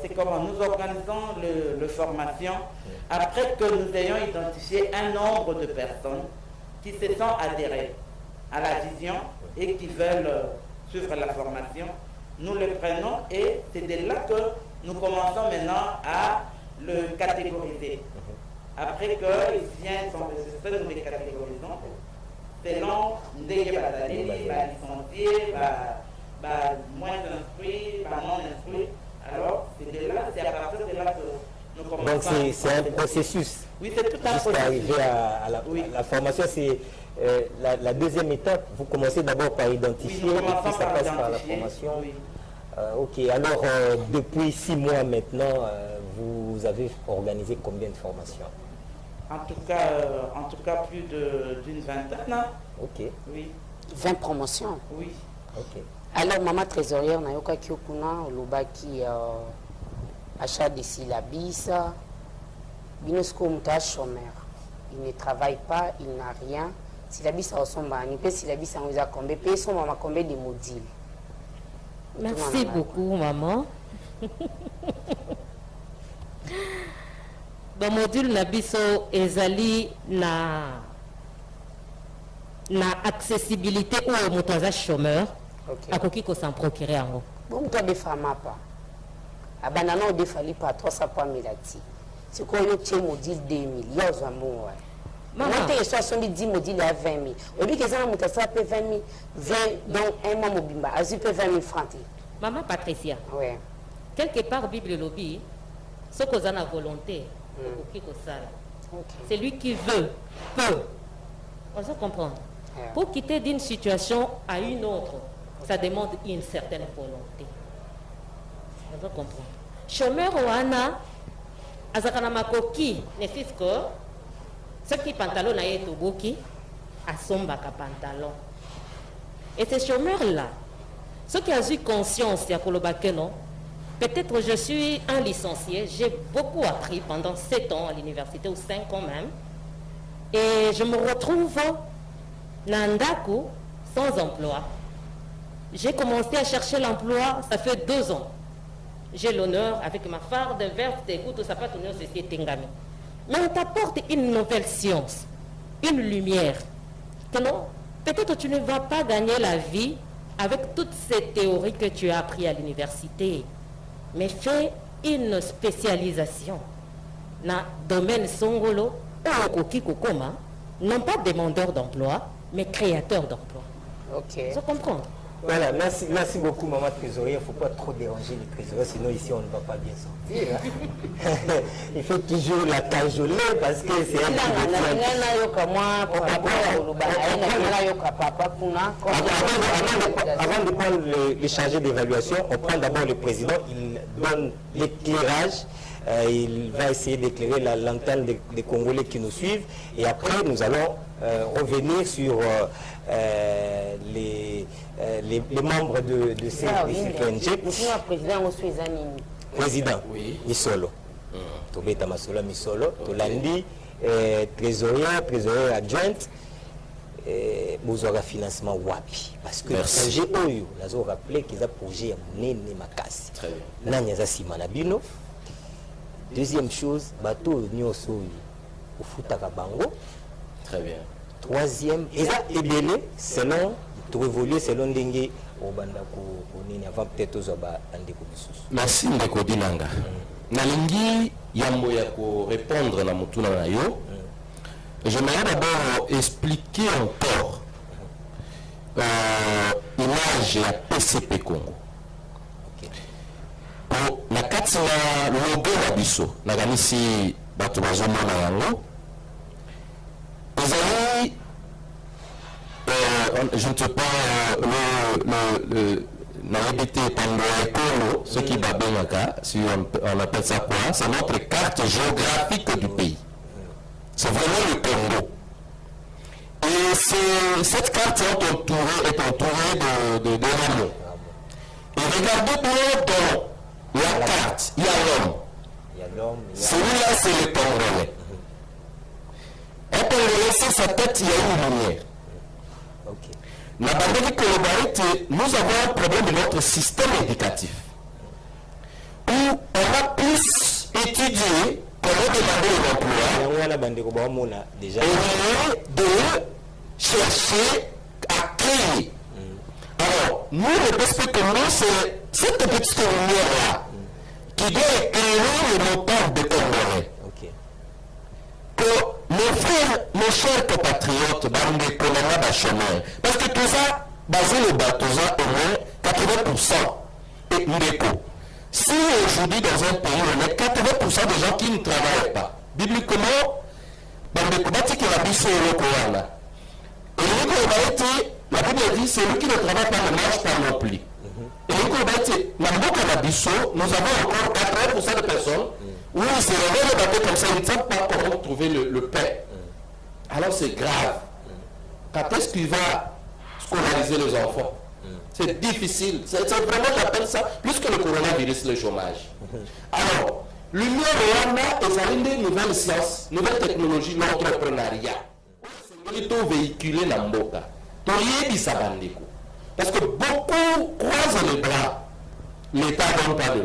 S3: c'est comment nous organisons le formation après que nous ayons identifié un nombre de personnes qui se sont adhérées à la vision et qui veulent suivre la formation. Nous le prenons et c'est de là que nous commençons maintenant à le catégoriser. Après qu'ils viennent s'enregistrer, nous les catégorisons selon des licenciés, moins instruits, non instruits. Alors, c'est à partir de là que nous commençons.
S1: Donc, c'est un processus.
S3: Oui, c'est tout un processus.
S1: Jusqu'à arriver à la formation, c'est la deuxième étape. Vous commencez d'abord par identifier, et puis ça passe par la formation.
S3: Oui.
S1: Ok, alors depuis 6 mois maintenant, vous avez organisé combien de formations?
S3: En tout cas plus d'une vingtaine. Hein?
S1: Ok.
S3: Oui.
S2: 20 promotions.
S3: Oui.
S1: Ok.
S2: Alors, maman trésorière, on a yoka kiokuna, olobaki achat de syllabis, binosko muta chômeur. Il ne travaille pas, il n'a rien. Syllabis ressemble à un peu, syllabis en vous a combien, puis son maman combien de modules.
S5: Merci beaucoup, maman. Le module Nabiso ezali na accessibilité ou mutaza chômeur. Akoki ko s'en procurer en
S2: bon toi des femmes pas abanana au défali pas 300 points milati c'est quoi le petit module 2000 il y a un bon ouais maman tu es 70 modules à 20 000 au lieu que ça mutasa peut 20 000 20 donc un mois mobimba azu peut 20 000 francs
S5: maman Patricia
S2: ouais
S5: quelque part Bible lobby Ce qu'on a la volonté, c'est lui qui veut, peut. On doit comprendre. Pour quitter d'une situation à une autre, ça demande une certaine volonté. On doit comprendre. Chômeur Oana, Azakana Makoki, ne fils que ce qui pantalon a été boki, à son baka pantalon. Et ces chômeurs-là, ceux qui ont eu conscience, il y a non, peut-être je suis un licencié, j'ai beaucoup appris pendant 7 ans à l'université, ou 5 ans même, et je me retrouve Nandaku sans emploi. J'ai commencé à chercher l'emploi, ça fait 2 ans. J'ai l'honneur, avec ma farde verte, écoute, ça pas tourner au société Tengami. Mais on t'apporte une nouvelle science, une lumière. Que non, peut-être tu ne vas pas gagner la vie avec toutes ces théories que tu as appris à l'université. Mais fais une spécialisation dans le domaine Songolo, non pas demandeur d'emploi, mais créateur d'emploi.
S2: Ok.
S5: Ça comprend.
S1: Voilà, merci beaucoup, maman trésorier. Il ne faut pas trop déranger les trésoriers, sinon ici on ne va pas bien sortir. Hein. Il faut toujours la cajoler parce que c'est un Avant de prendre les chargés d'évaluation, on prend d'abord le président, il donne l'éclairage. Il va essayer d'éclairer la lanterne des Congolais qui nous suivent. Et après, nous allons revenir sur les membres de ces PNG. Président, oui. Misolo. Tobeta Masola Misolo. Tolandi, trésorier adjointe. Vous aurez financement WAPI. Parce que le projet OYO, nous avons rappelé qu'ils ont un projet à Nene Makasi.
S9: Très bien.
S1: Nanya Simanabino. Deuxième chose, bateau Nyoso au Futakabango.
S9: Très bien.
S1: Troisième, et ça est belé selon, tout évoluer selon Dengue au Bandako, avant peut-être aux Oba Andeko Bissus.
S9: Merci Ndeko Dinanga. Nalingi Yambo Yako répondre à Mutuna Nayo. J'aimerais d'abord expliquer encore l'image à PCP Congo. Na kati na logo na biso nakanisi bato bazomona yango ezali je ne sais pas nayebi te etango ya ekolo soki babengaka si on appelle ça quoi, c'est notre carte géographique du pays, c'est vraiment le Congo. Et cette carte est entourée de rameaux. Et regardez bien dans la carte, il y a l'homme. Celui-là, c'est le Congolais. Un Congolais, sur sa tête, il y a une lumière. Nous avons un problème de notre système éducatif. Où on a plus étudié comment demander l'emploi et de chercher à créer. Alors, nous, le respectons, c'est cette petite lumière-là qui doit éclairer le moteur de Congolais. Que mes frères, mes chers compatriotes, parce que tout ça, basé le bateau, au moins 80%. Et Ndeko, si aujourd'hui dans un pays, on a 80% de gens qui ne travaillent pas, bibliquement, Bandeko Batiki la biso et le Koala. Et la Bible dit c'est lui qui ne travaille pas ne marche pas non plus. Et nous avons encore 80% de personnes où ils se réveillent le bateau comme ça, ils ne savent pas comment trouver le pain. Alors c'est grave. Quand est-ce qu'il va scolariser les enfants? C'est difficile. C'est vraiment, j'appelle ça, plus que le coronavirus, le chômage. Alors, l'Union européenne est une nouvelle science, nouvelle technologie, l'entrepreneuriat. C'est véhiculé dans Mboka. Parce que beaucoup croisent les bras. L'État ne donne pas de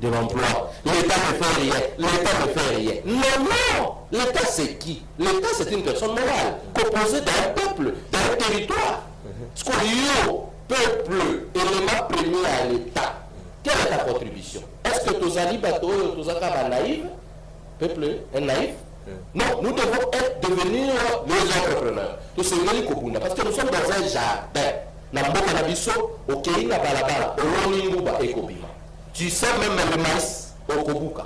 S9: l'emploi. L'État ne fait rien. L'État ne fait rien. Non. L'État c'est qui? L'État c'est une personne morale, composée d'un peuple, d'un territoire. Ce qu'on dit, peuple, élément premier à l'État. Quelle est ta contribution? Est-ce que tous les bateaux, tous les naïfs? Peuple est naïf? Non, nous devons devenir les entrepreneurs. Parce que nous sommes dans un jardin. Tu sais même le maïs au Kobuka.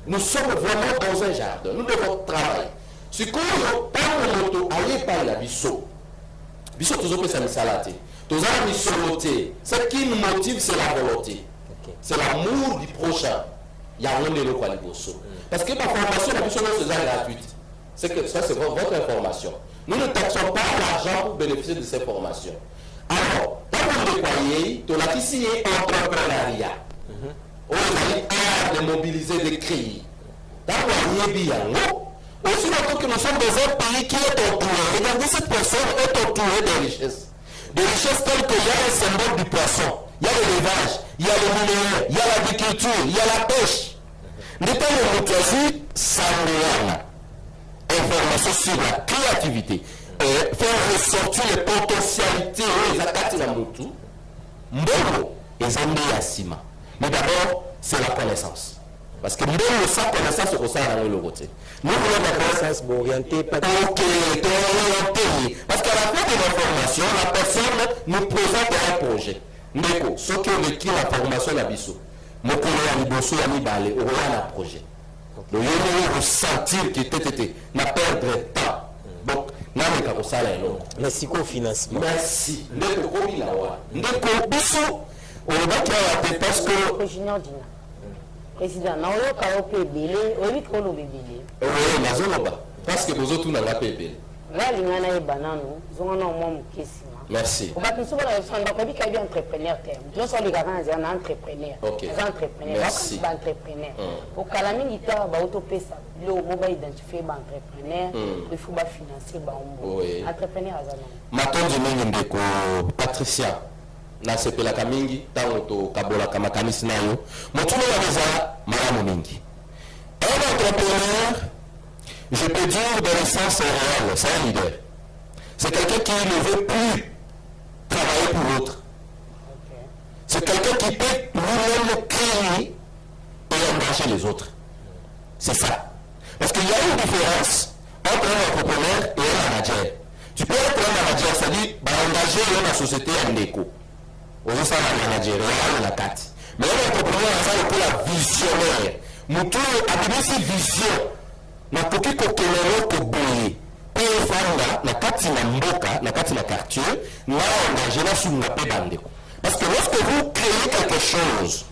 S9: Nous sommes vraiment dans un jardin. Nous devons travailler. Ce qu'on parle de l'auto, allez par la biseau. Biseau, toujours que ça me salate. Toujours mis sur l'auté. Ce qui nous motive, c'est la volonté. C'est l'amour du prochain. Il y a un élo quoi les bossos. Parce que ma formation, la biseau, c'est gratuite. C'est que ça, c'est votre information. Nous ne taxons pas l'argent pour bénéficier de ces formations. Alors, quand vous déployez, tu as ici un entrepreneuriat. On a de mobiliser, de créer. Dans le bien, aussi longtemps que nous sommes dans un pays qui est entouré, regardez, cette personne est entourée de richesses. Des richesses telles qu'il y a un symbole du poisson, il y a l'élevage, il y a le minerai, il y a l'agriculture, il y a la pêche. N'est pas le choisi, ça information sur la créativité. Faire ressortir les potentialités les akati na mutu mbongo ezambi ya sima. Mais d'abord c'est la connaissance, parce que mbongo sans connaissance au ça dans le côté nous voulons la connaissance orientée pas orientée, parce qu'à la fin de la formation la personne nous présente un projet ndeko ce que le qui la formation la biso mokolo ya liboso ya mibale au un projet le yélo ressentir que tétété n'a perdre temps. Donc merci au financement. Merci. Ndeko komi lawa. Ndeko biso on va créer parce que président na oyo ka opebele oyi ko lo bebele. Oui, na zoloba parce que bozo tuna la pebele. La lingana e banano zonga na mo mukesi. Merci. On va tout sur la son donc bi entrepreneur terme. Nous sommes les garants un entrepreneur. Les entrepreneurs, les entrepreneurs. Au kalami ita ba autopesa le mobile identifier ba entrepreneur, il faut ba financer ba ombo. Entrepreneur azana. Matondi mingi ndeko Patricia. Na sepela kamingi tango to kabola kama kanisi nayo. Motumo ya meza mara mingi. Un entrepreneur, je peux dire dans le sens réel, c'est un leader. C'est quelqu'un qui ne veut plus travailler pour l'autre. C'est quelqu'un qui peut lui-même créer et engager les autres. C'est ça. Parce qu'il y a une différence entre un entrepreneur et un manager. Tu peux être un manager, c'est-à-dire engager dans la société en écho. On dit ça un manager, regarde la carte. Mais un entrepreneur, ça c'est pour la visionnaire. Moutou a dit vision. Na poki kokelero ko boye. Fanga na kati na mboka na kati na quartier na engagé na sous na pebandeko. Parce que lorsque vous créez quelque chose,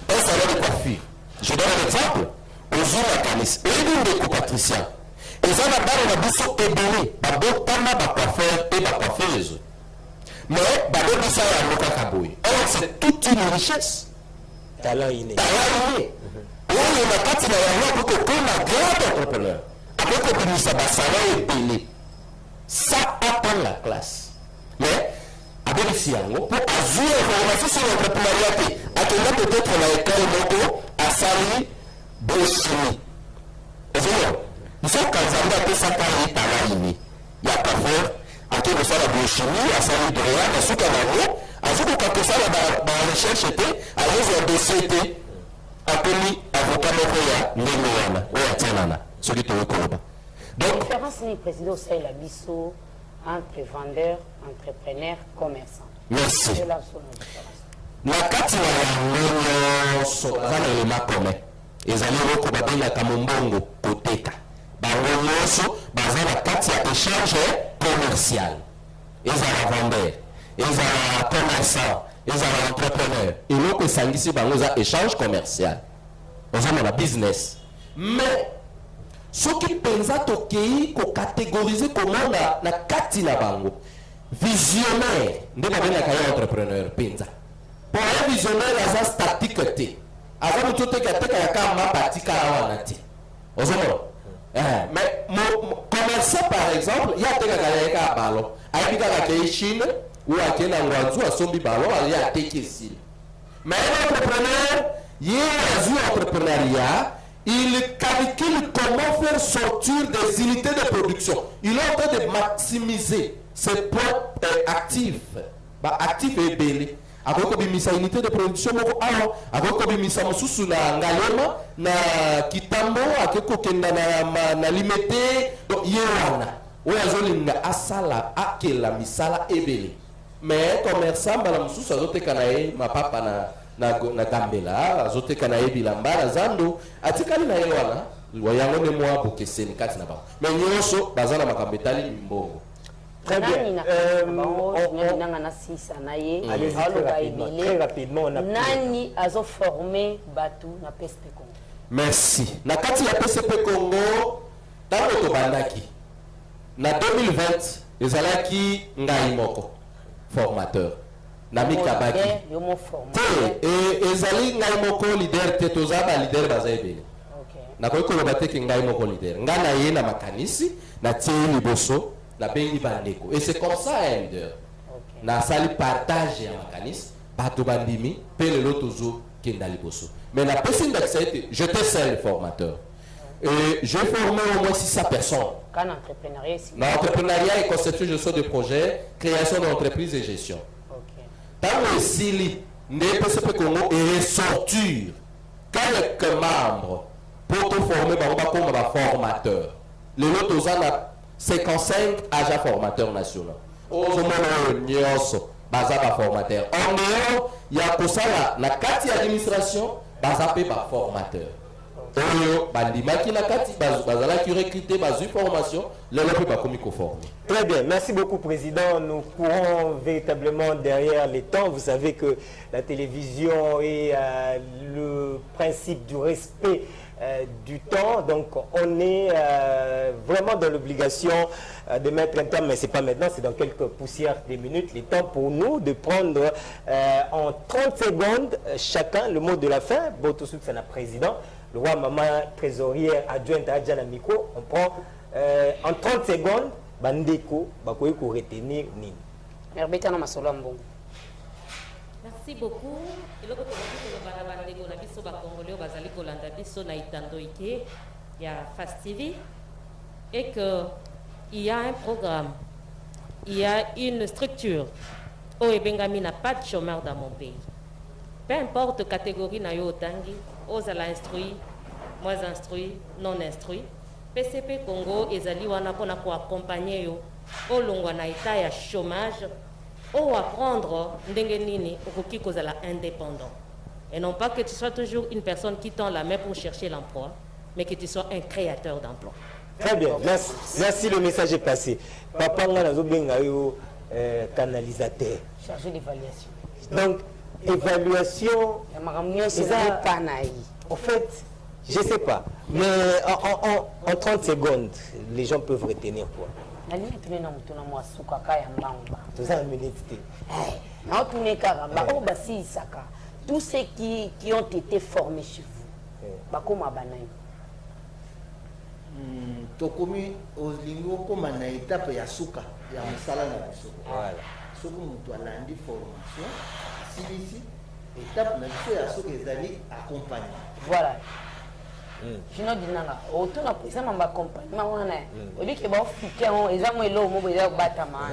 S9: un salon de coiffure, je donne un exemple, aux Kanis, et une de Patricia, et ça va dans la boussole ébélé, babo tama ba coiffeur et ba coiffeuse. Mais babo bisa ya mboka kaboy. Alors c'est toute une richesse. Talent inné. Talent inné. Là il y a kati na ya pour que comme un grand entrepreneur. Avec le ministère Bassara et Béné, ça attend la classe. Mais, avec le Siango, pour azur information sur l'entrepreneuriat, à quel moment peut-être la école Moko, à Sali, Bochini. Et c'est nous sommes quand on a fait ça quand il est à l'année. Il n'y a pas faire, à quel moment la Bochini, à Sali Drea, à Soukanaro, à Soukanaro, quand ça, la recherche était, à l'aise de dossier, à Tony, avocat Mokoya, Némoana, ou à Tianana. Donc, la différence du président, c'est la biseau entre vendeur, entrepreneur, commerçant. Merci. La carte est un élément commun. Les amis ont la Kamombongo, Koteka. La carte est un échange commercial. Ils ont vendeur, ils ont commerçant, ils ont entrepreneur. Et nous, que ça ici, un échange commercial. Nous avons la business. Mais, ce qui pensa tokei ko catégoriser comment la kati na bango visionnaire ndena bena kaya entrepreneur penza pour un visionnaire asa statique te asa mutu te kateka ya kama patika wana te ozomo mais mon commerçant par exemple ya teka kaya ka balo aibika ka ke Chine ou akena ngwanzu asombi balo ya teke si mais entrepreneur yé azu entrepreneuriat. Il calcule comment faire sortir des unités de production. Il est en train de maximiser ses propres actifs. Actifs et belés. Avec une unité de production, avec une mission na ngalema, na kitambo, avec na limité. Donc, il y a un asala, akela, misala et belé. Mais commerçant, ma papa na gambela azoteka na yebilamba na zando atikali na ye wana wayango ne mwa bokeseni kati na bango mais nyonso baza na makambo etali mbongo.
S1: Très bien.
S2: Très rapidement. Nani azo formé Batu na PSP Congo.
S9: Merci. Na kati ya PSP Congo, tango to bandaki. Na 2020, ezalaki ngai moko formateur. Na mikabaki.
S2: Yomo formateur.
S9: Et ezali ngai moko leader te tozaba leader bazaibele. Na koyi ko bateki ngai moko leader. Nga na ye na makanisi na tie liboso. Et c'est comme ça, na sali partage ya makanis, bato bandimi, pele lotozo kendali boso. Mais la personne d'accès, j'étais seul formateur. Et j'ai formé au moins 600 personnes. L'entrepreneuriat est constitué de gestion de projet, création d'entreprise et gestion. Dans le Sili, les PCP Congo et ressortir quelques membres pour te former comme formateur. Les lotos 55 agents formateurs nationaux. Aux nyonso baza ba formateur. En dehors, il y a pour ça la carte administration baza pe ba formateur. Oyo bandimaki na kati bazala qui recruter bazu formation, le pe ba komiko formé.
S1: Très bien, merci beaucoup président. Nous courons véritablement derrière les temps. Vous savez que la télévision est le principe du respect du temps, donc on est vraiment dans l'obligation de mettre un terme, mais c'est pas maintenant, c'est dans quelques poussières des minutes, les temps pour nous de prendre en 30 secondes chacun le mot de la fin. Botosouk, c'est notre président, le roi maman trésorier adjointe à Adjana Miko, on prend en 30 secondes, Bandeko, Bakoye pour retenir Nini.
S5: Merci beaucoup. Il y a Fast TV et qu'il y a un programme, il y a une structure. Bengami n'a pas de chômeur dans mon pays. Peu importe catégorie na yo tangi, ozala instruit, moins instruit, non instruit. PCP Congo ezali wana pona ko accompagner yo au longwa na état ya chômage. Ou apprendre ndengenini okoki kozala indépendant. Et non pas que tu sois toujours une personne qui tend la main pour chercher l'emploi, mais que tu sois un créateur d'emploi.
S1: Très bien, merci, le message est passé. Papa Nganazobenga yo canalisateur.
S2: Chargé d'évaluation.
S1: Donc, évaluation. En fait, je ne sais pas, mais en 30 secondes, les gens peuvent retenir quoi?
S2: Tous ceux qui ont été formés chez vous,
S8: tokomi olingo koma na étape ya suka ya musala na biso. Voilà. Soko mutu alandi formation, silisi étape na biso ya suka ezali accompagner.
S2: Voilà. Sinon dinanga otuna pesa mamba accompagnement wana obi ke ba fike on eza mo elo mo beza batama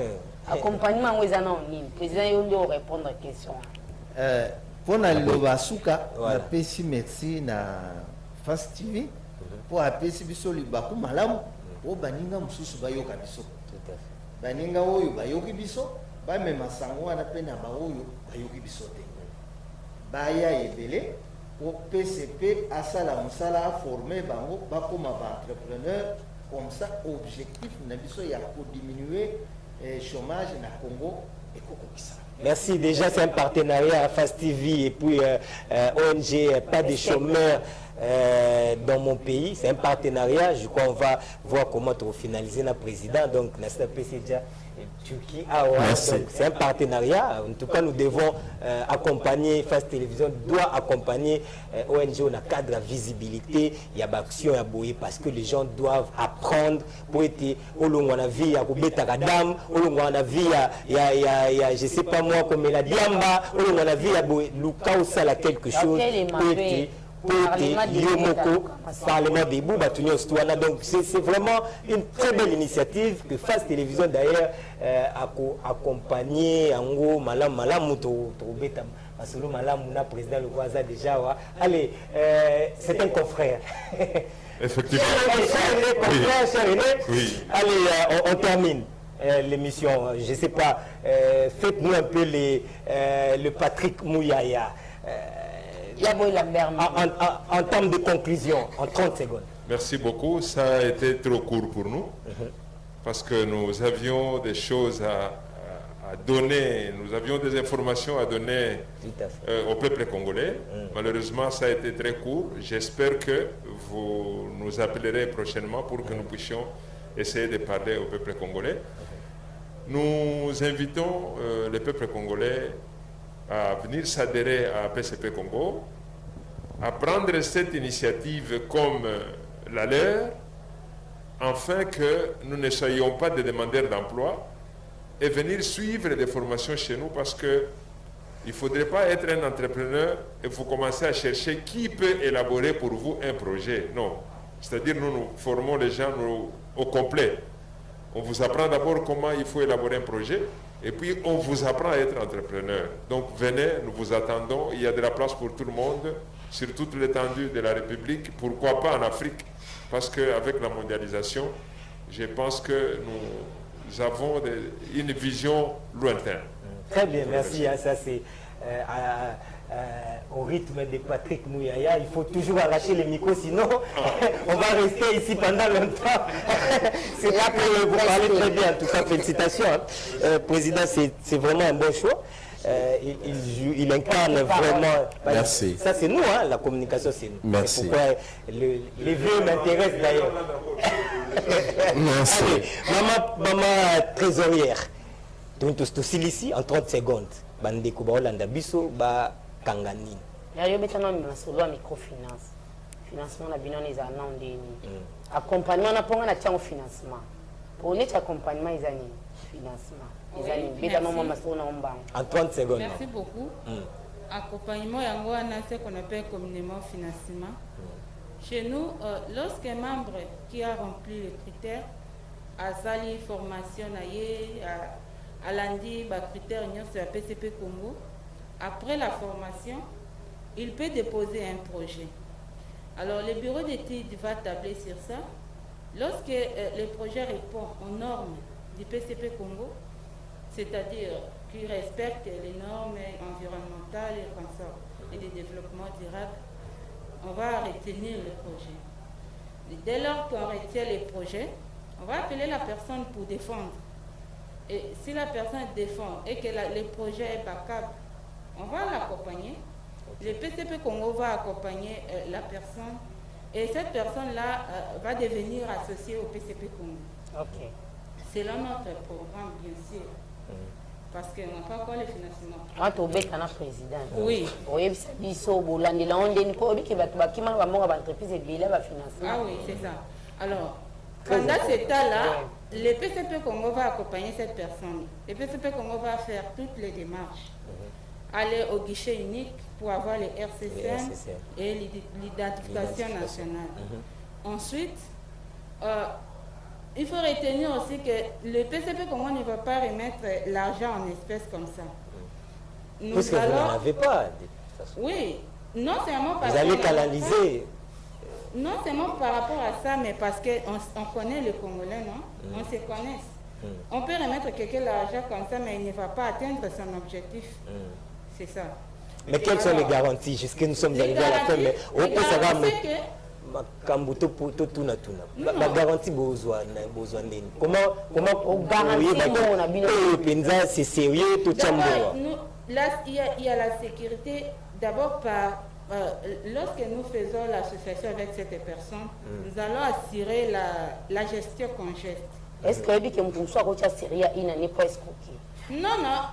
S2: accompagnement ngo eza na nini président yo ndio répondre question
S8: pona loba suka na pesi merci na Fast TV pour apesi biso libaku malamu o baninga mususu bayoka biso baninga oyo bayoki biso ba mema sango wana pena ba oyo bayoki biso te baya ebele au PCP à ça la musala a formé bango bakoma ba entrepreneur comme ça objectif na biso ya ko diminuer chômage na Congo et kokokisa.
S1: Merci, déjà c'est un partenariat à Fast TV et puis ONG pas des chômeurs dans mon pays, c'est un partenariat, je crois on va voir comment finaliser notre président, donc Nasta PCDja Turquie, c'est un partenariat, en tout cas nous devons accompagner, Fast Télévision doit accompagner ONG au cadre de visibilité, il y a action à boyer parce que les gens doivent apprendre pour être au long de la vie, à Koubeta Kadam, au long de la vie, il y a je sais pas moi comme la Diamba, au long de la vie, il y a Lucas ça là quelque chose Parlement des Bou, donc c'est vraiment une très belle initiative que Fast Télévision d'ailleurs a accompagné Ango Malam Malam Beta Masolo Malam Mouna président le Waza déjà. Allez, c'est un confrère.
S4: Effectivement.
S1: Oui. Allez, on termine l'émission. Je ne sais pas, faites-nous un peu le Patrick Mouyaya.
S2: Yaboy Lambert.
S1: En termes de conclusion, en 30 secondes.
S4: Merci beaucoup. Ça a été trop court pour nous parce que nous avions des choses à donner, nous avions des informations à donner au peuple congolais. Malheureusement, ça a été très court. J'espère que vous nous appellerez prochainement pour que nous puissions essayer de parler au peuple congolais. Nous invitons le peuple congolais à venir s'adhérer à PCP Congo, à prendre cette initiative comme la leur, afin que nous ne soyons pas des demandeurs d'emploi, et venir suivre des formations chez nous, parce que il ne faudrait pas être un entrepreneur et vous commencer à chercher qui peut élaborer pour vous un projet. Non. C'est-à-dire nous formons les gens au complet. On vous apprend d'abord comment il faut élaborer un projet et puis on vous apprend à être entrepreneur. Donc venez, nous vous attendons. Il y a de la place pour tout le monde sur toute l'étendue de la République. Pourquoi pas en Afrique? Parce qu'avec la mondialisation, je pense que nous avons une vision lointaine.
S1: Très bien, merci. Ça, c'est au rythme de Patrick Mouyaya. Il faut toujours arracher les micros, sinon on va rester ici pendant longtemps. C'est là que vous parlez très bien. En tout cas, félicitations. Président, c'est vraiment un bon choix. Il incarne vraiment.
S9: Merci.
S1: Ça, c'est nous, hein, la communication, c'est nous.
S9: Merci.
S1: Pourquoi les vieux m'intéressent d'ailleurs.
S9: Merci.
S1: Allez, maman trésorière. Donc, tout ici en 30 secondes. Bandeko ba Hollanda biso ba Kangani.
S2: Yo betana msolo microfinance. Financement na bino les ana ndeni. Accompagnement na ponga na tiango financement. Pour net accompagnement izani financement. Izani betana mama masolo na omba. En 30 secondes.
S7: Merci beaucoup. Accompagnement yango ana ce qu'on appelle communément financement. Chez nous, lorsqu'un membre qui a rempli les critères a sali formation à lundi, critères sur la PCP Congo. Après la formation, il peut déposer un projet. Alors, le bureau d'études va tabler sur ça. Lorsque le projet répond aux normes du PCP Congo, c'est-à-dire qu'il respecte les normes environnementales et consorts et de développement durable, on va retenir le projet. Dès lors qu'on retient les projets, on va appeler la personne pour défendre. Et si la personne défend et que le projet est bancable, on va l'accompagner. Le PCP Congo va accompagner la personne et cette personne-là va devenir associée au PCP Congo.
S2: Ok.
S7: Selon notre programme, bien sûr. Parce qu'on n'a pas encore le financement.
S2: Ah, tu es un président.
S7: Oui.
S2: Oui, c'est ça.
S7: Ah oui, c'est ça. Alors, pendant ce temps-là, le PCP Congo va accompagner cette personne. Le PCP Congo va faire toutes les démarches. Aller au guichet unique pour avoir les RCCN et l'identification nationale. Ensuite, il faut retenir aussi que le PCP Congo ne va pas remettre l'argent en espèces comme ça.
S1: Parce que vous n'en avez pas, de toute façon.
S7: Oui, non seulement parce
S1: vous allez canaliser.
S7: Non seulement par rapport à ça, mais parce qu'on connaît les Congolais, non? On se connaît. On peut remettre quelqu'un l'argent comme ça, mais il ne va pas atteindre son objectif. C'est ça.
S1: Mais quelles sont les garanties? Jusqu'à nous sommes arrivés à la fin, mais on peut savoir. La garantie besoin comment c'est sérieux tout ça.
S7: Là il y a la sécurité d'abord par lorsque nous faisons l'association avec cette personne, nous allons assurer la gestion congeste.
S2: Est-ce que soit il n'est pas escroqué?
S7: Non,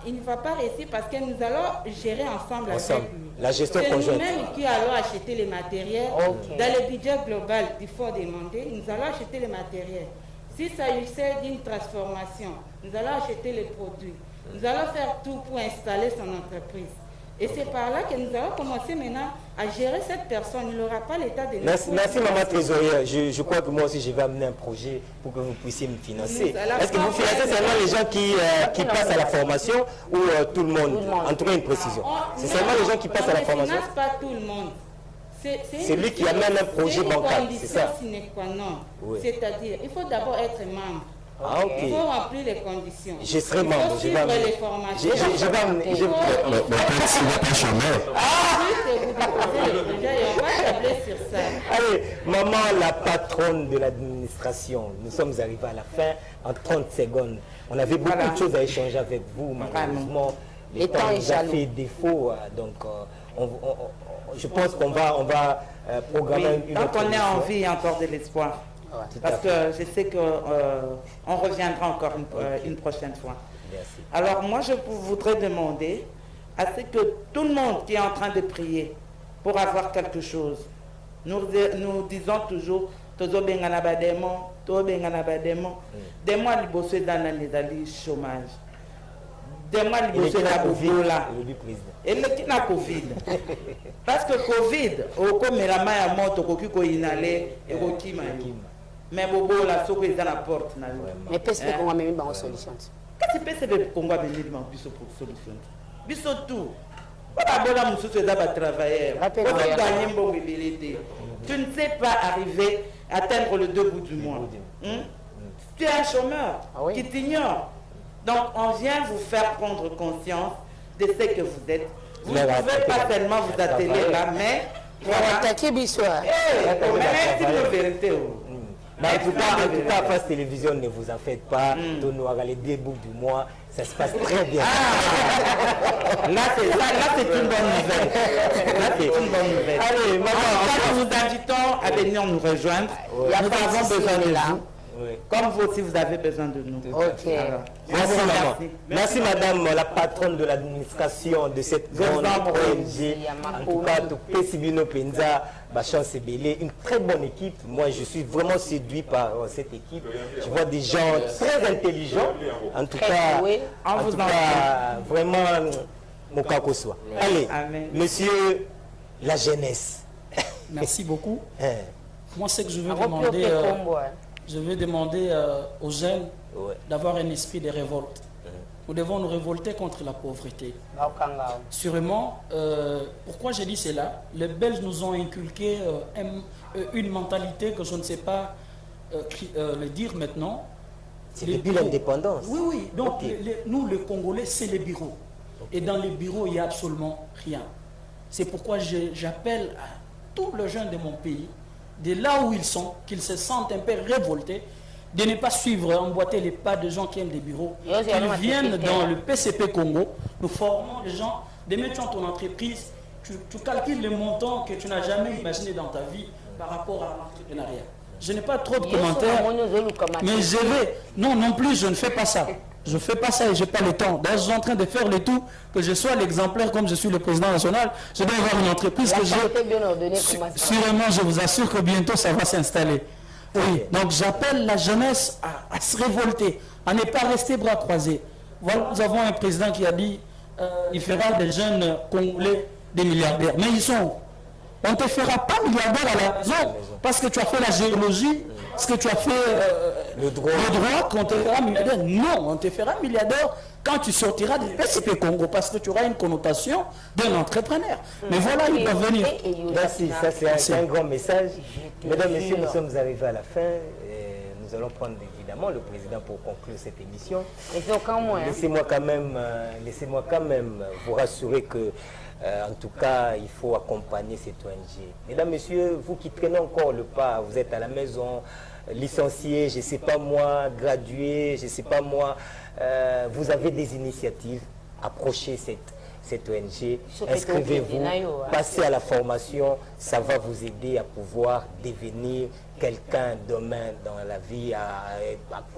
S7: il ne va pas rester parce que nous allons gérer ensemble avec lui.
S1: La gestion
S7: conjointe. C'est nous-mêmes qui allons acheter les matériels. Dans le budget global, il faut demander, nous allons acheter les matériels. S'il s'agissait d'une transformation, nous allons acheter les produits. Nous allons faire tout pour installer son entreprise. Et c'est par là que nous allons commencer maintenant à gérer cette personne. Il n'aura pas l'état de...
S1: Merci maman trésorière. Je crois que moi aussi je vais amener un projet pour que vous puissiez me financer. Est-ce que vous financez seulement les gens qui passent à la formation ou tout le monde? En tout cas une précision. C'est seulement les gens qui passent à la formation?
S7: On ne finance pas tout le monde.
S1: C'est lui qui amène un projet bancal, c'est ça?
S7: C'est-à-dire, il faut d'abord être membre.
S1: Ah, ok.
S7: Il faut remplir les conditions.
S1: Je serai membre.
S7: Je vais amener les formations.
S1: Je vais amener.
S7: On va tabler sur ça.
S1: Allez, maman, la patronne de l'administration, nous sommes arrivés à la fin en 30 secondes. On avait beaucoup de choses à échanger avec vous, malheureusement. Le temps nous a fait défaut, donc je pense qu'on va programmer une autre
S3: donc on est en
S1: émission.
S3: vie encore de l'espoir. Parce que je sais qu'on reviendra encore une prochaine fois.
S1: Merci.
S3: Alors moi, je voudrais demander à ce que tout le monde qui est en train de prier pour avoir quelque chose, nous disons toujours, tozo bengana bademo, to bengana bademo, des mois libossé dans les chômage, des mois libossé dans bobola, et le qui n'a Covid. Parce que Covid, au comme la main à moto, ko inhalé et ko kima. Mais bobola, ce que dans la porte na.
S2: Mais qu'est-ce qu'on va même dans une solution?
S3: Qu'est-ce que c'est que Congo a venu dans biso pour solution? Biso tout. Voilà, voilà, monsieur, c'est d'abord travailler. Tu ne sais pas arriver à atteindre le 2 bouts du mois. Tu es un chômeur qui t'ignore. Donc, on vient vous faire prendre conscience de ce que vous êtes. Vous ne pouvez pas seulement vous atteler là, mais...
S2: Attaquer Bissoir.
S1: Mais en tout cas, Face Télévision, ne vous en faites pas. Nous avons les 2 bouts du mois. Ça se passe très bien.
S3: Là, c'est une bonne nouvelle. Là, c'est une bonne nouvelle.
S1: Allez, maman,
S3: nous vous invitons à venir nous rejoindre. Nous avons besoin de vous. Oui. Comme vous aussi, vous avez besoin de nous.
S2: Ok.
S3: Alors,
S1: merci, maman. Merci, madame, la patronne de l'administration de cette grande ONG. En tout cas, Pesibino Penza, Bachance Belé, une très bonne équipe. Moi, je suis vraiment séduit par cette équipe. Je vois des gens très intelligents. En tout cas, vraiment, mon caco soit. Allez, monsieur, la jeunesse.
S6: Merci beaucoup. Moi, c'est que je veux demander, aux jeunes d'avoir un esprit de révolte. Nous devons nous révolter contre la pauvreté. Sûrement, pourquoi j'ai dit cela? Les Belges nous ont inculqué une mentalité que je ne sais pas le dire maintenant.
S1: C'est depuis l'indépendance.
S6: Oui, oui. Donc, nous, les Congolais, c'est les bureaux. Et dans les bureaux, il n'y a absolument rien. C'est pourquoi j'appelle à tous les jeunes de mon pays, de là où ils sont, qu'ils se sentent un peu révoltés, de ne pas suivre, emboîter les pas de gens qui aiment des bureaux, qu'ils viennent dans le PCP Congo. Nous formons des gens, de mettre dans ton entreprise, tu calcules le montant que tu n'as jamais imaginé dans ta vie par rapport à l'entrepreneuriat. Je n'ai pas trop de commentaires, mais je vais... Non plus, je ne fais pas ça. Je ne fais pas ça et je n'ai pas le temps. D'ailleurs, je suis en train de faire le tout, que je sois l'exemplaire comme je suis le président national. Je dois avoir une entreprise que j'ai... Sûrement, je vous assure que bientôt, ça va s'installer. Oui, donc j'appelle la jeunesse à se révolter, à ne pas rester bras croisés. Voilà, nous avons un président qui a dit il fera des jeunes Congolais des milliardaires. Mais ils sont... On ne te fera pas milliardaire à la maison parce que tu as fait la géologie, parce que tu as fait le droit qu'on te fera milliardaire. Non, on te fera milliardaire quand tu sortiras du PCP Congo parce que tu auras une connotation d'un entrepreneur. Mais voilà, il va venir.
S1: Merci, ça c'est un grand message. Mesdames, Messieurs, nous sommes arrivés à la fin. Nous allons prendre évidemment le président pour conclure cette émission. Laissez-moi quand même vous rassurer que en tout cas, il faut accompagner cette ONG. Mesdames, Messieurs, vous qui traînez encore le pas, vous êtes à la maison, licencié, je ne sais pas moi, gradué, je ne sais pas moi, vous avez des initiatives, approchez cette ONG, inscrivez-vous, passez à la formation, ça va vous aider à pouvoir devenir quelqu'un demain dans la vie, à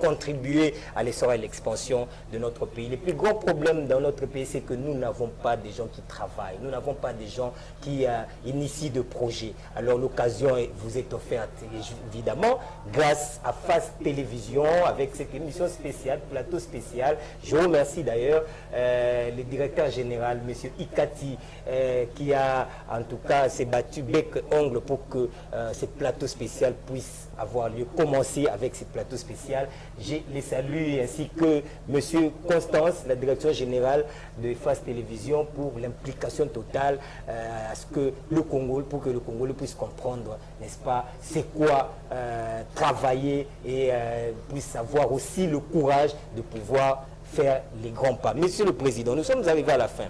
S1: contribuer à l'essor et l'expansion de notre pays. Le plus grand problème dans notre pays, c'est que nous n'avons pas des gens qui travaillent, nous n'avons pas des gens qui initient de projets. Alors l'occasion vous est offerte évidemment grâce à Face Télévision avec cette émission spéciale, plateau spécial. Je remercie d'ailleurs le directeur général, M. Ikati, qui a en tout cas s'est battu bec ongle pour que ce plateau spécial puisse avoir lieu, commencer avec ce plateau spécial. Je les salue ainsi que M. Constance, la direction générale de Face Télévision, pour l'implication totale à ce que le Congo, pour que le Congolais puisse comprendre, n'est-ce pas, c'est quoi travailler et puisse avoir aussi le courage de pouvoir faire les grands pas. Monsieur le Président, nous sommes arrivés à la fin.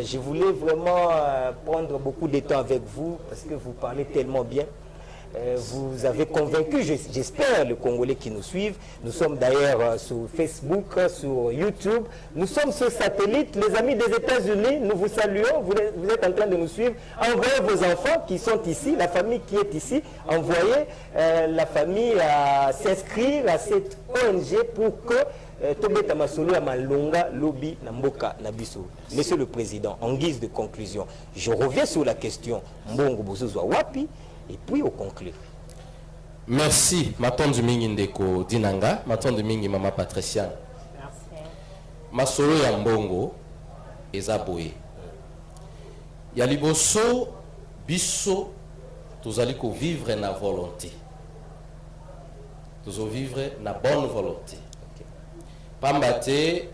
S1: Je voulais vraiment prendre beaucoup de temps avec vous parce que vous parlez tellement bien. Vous avez convaincu, j'espère, les Congolais qui nous suivent. Nous sommes d'ailleurs sur Facebook, sur YouTube. Nous sommes sur satellite. Les amis des États-Unis, nous vous saluons. Vous êtes en train de nous suivre. Envoyez vos enfants qui sont ici, la famille qui est ici. Envoyez la famille à s'inscrire à cette ONG pour que Tobeta Masolo Malonga Lobby Namboka Nabiso. Monsieur le Président, en guise de conclusion, je reviens sur la question Mbongo Bozozwa Wapi et puis au conclure.
S9: Merci, Maton Mingi Ndeko Dinanga, Maton Mingi Mama Patricia.
S2: Merci.
S9: Masolo ya Mbongo ezaboye. Ya liboso biso tozali ko vivre na volonté. Tozo vivre na bonne volonté. Pambate,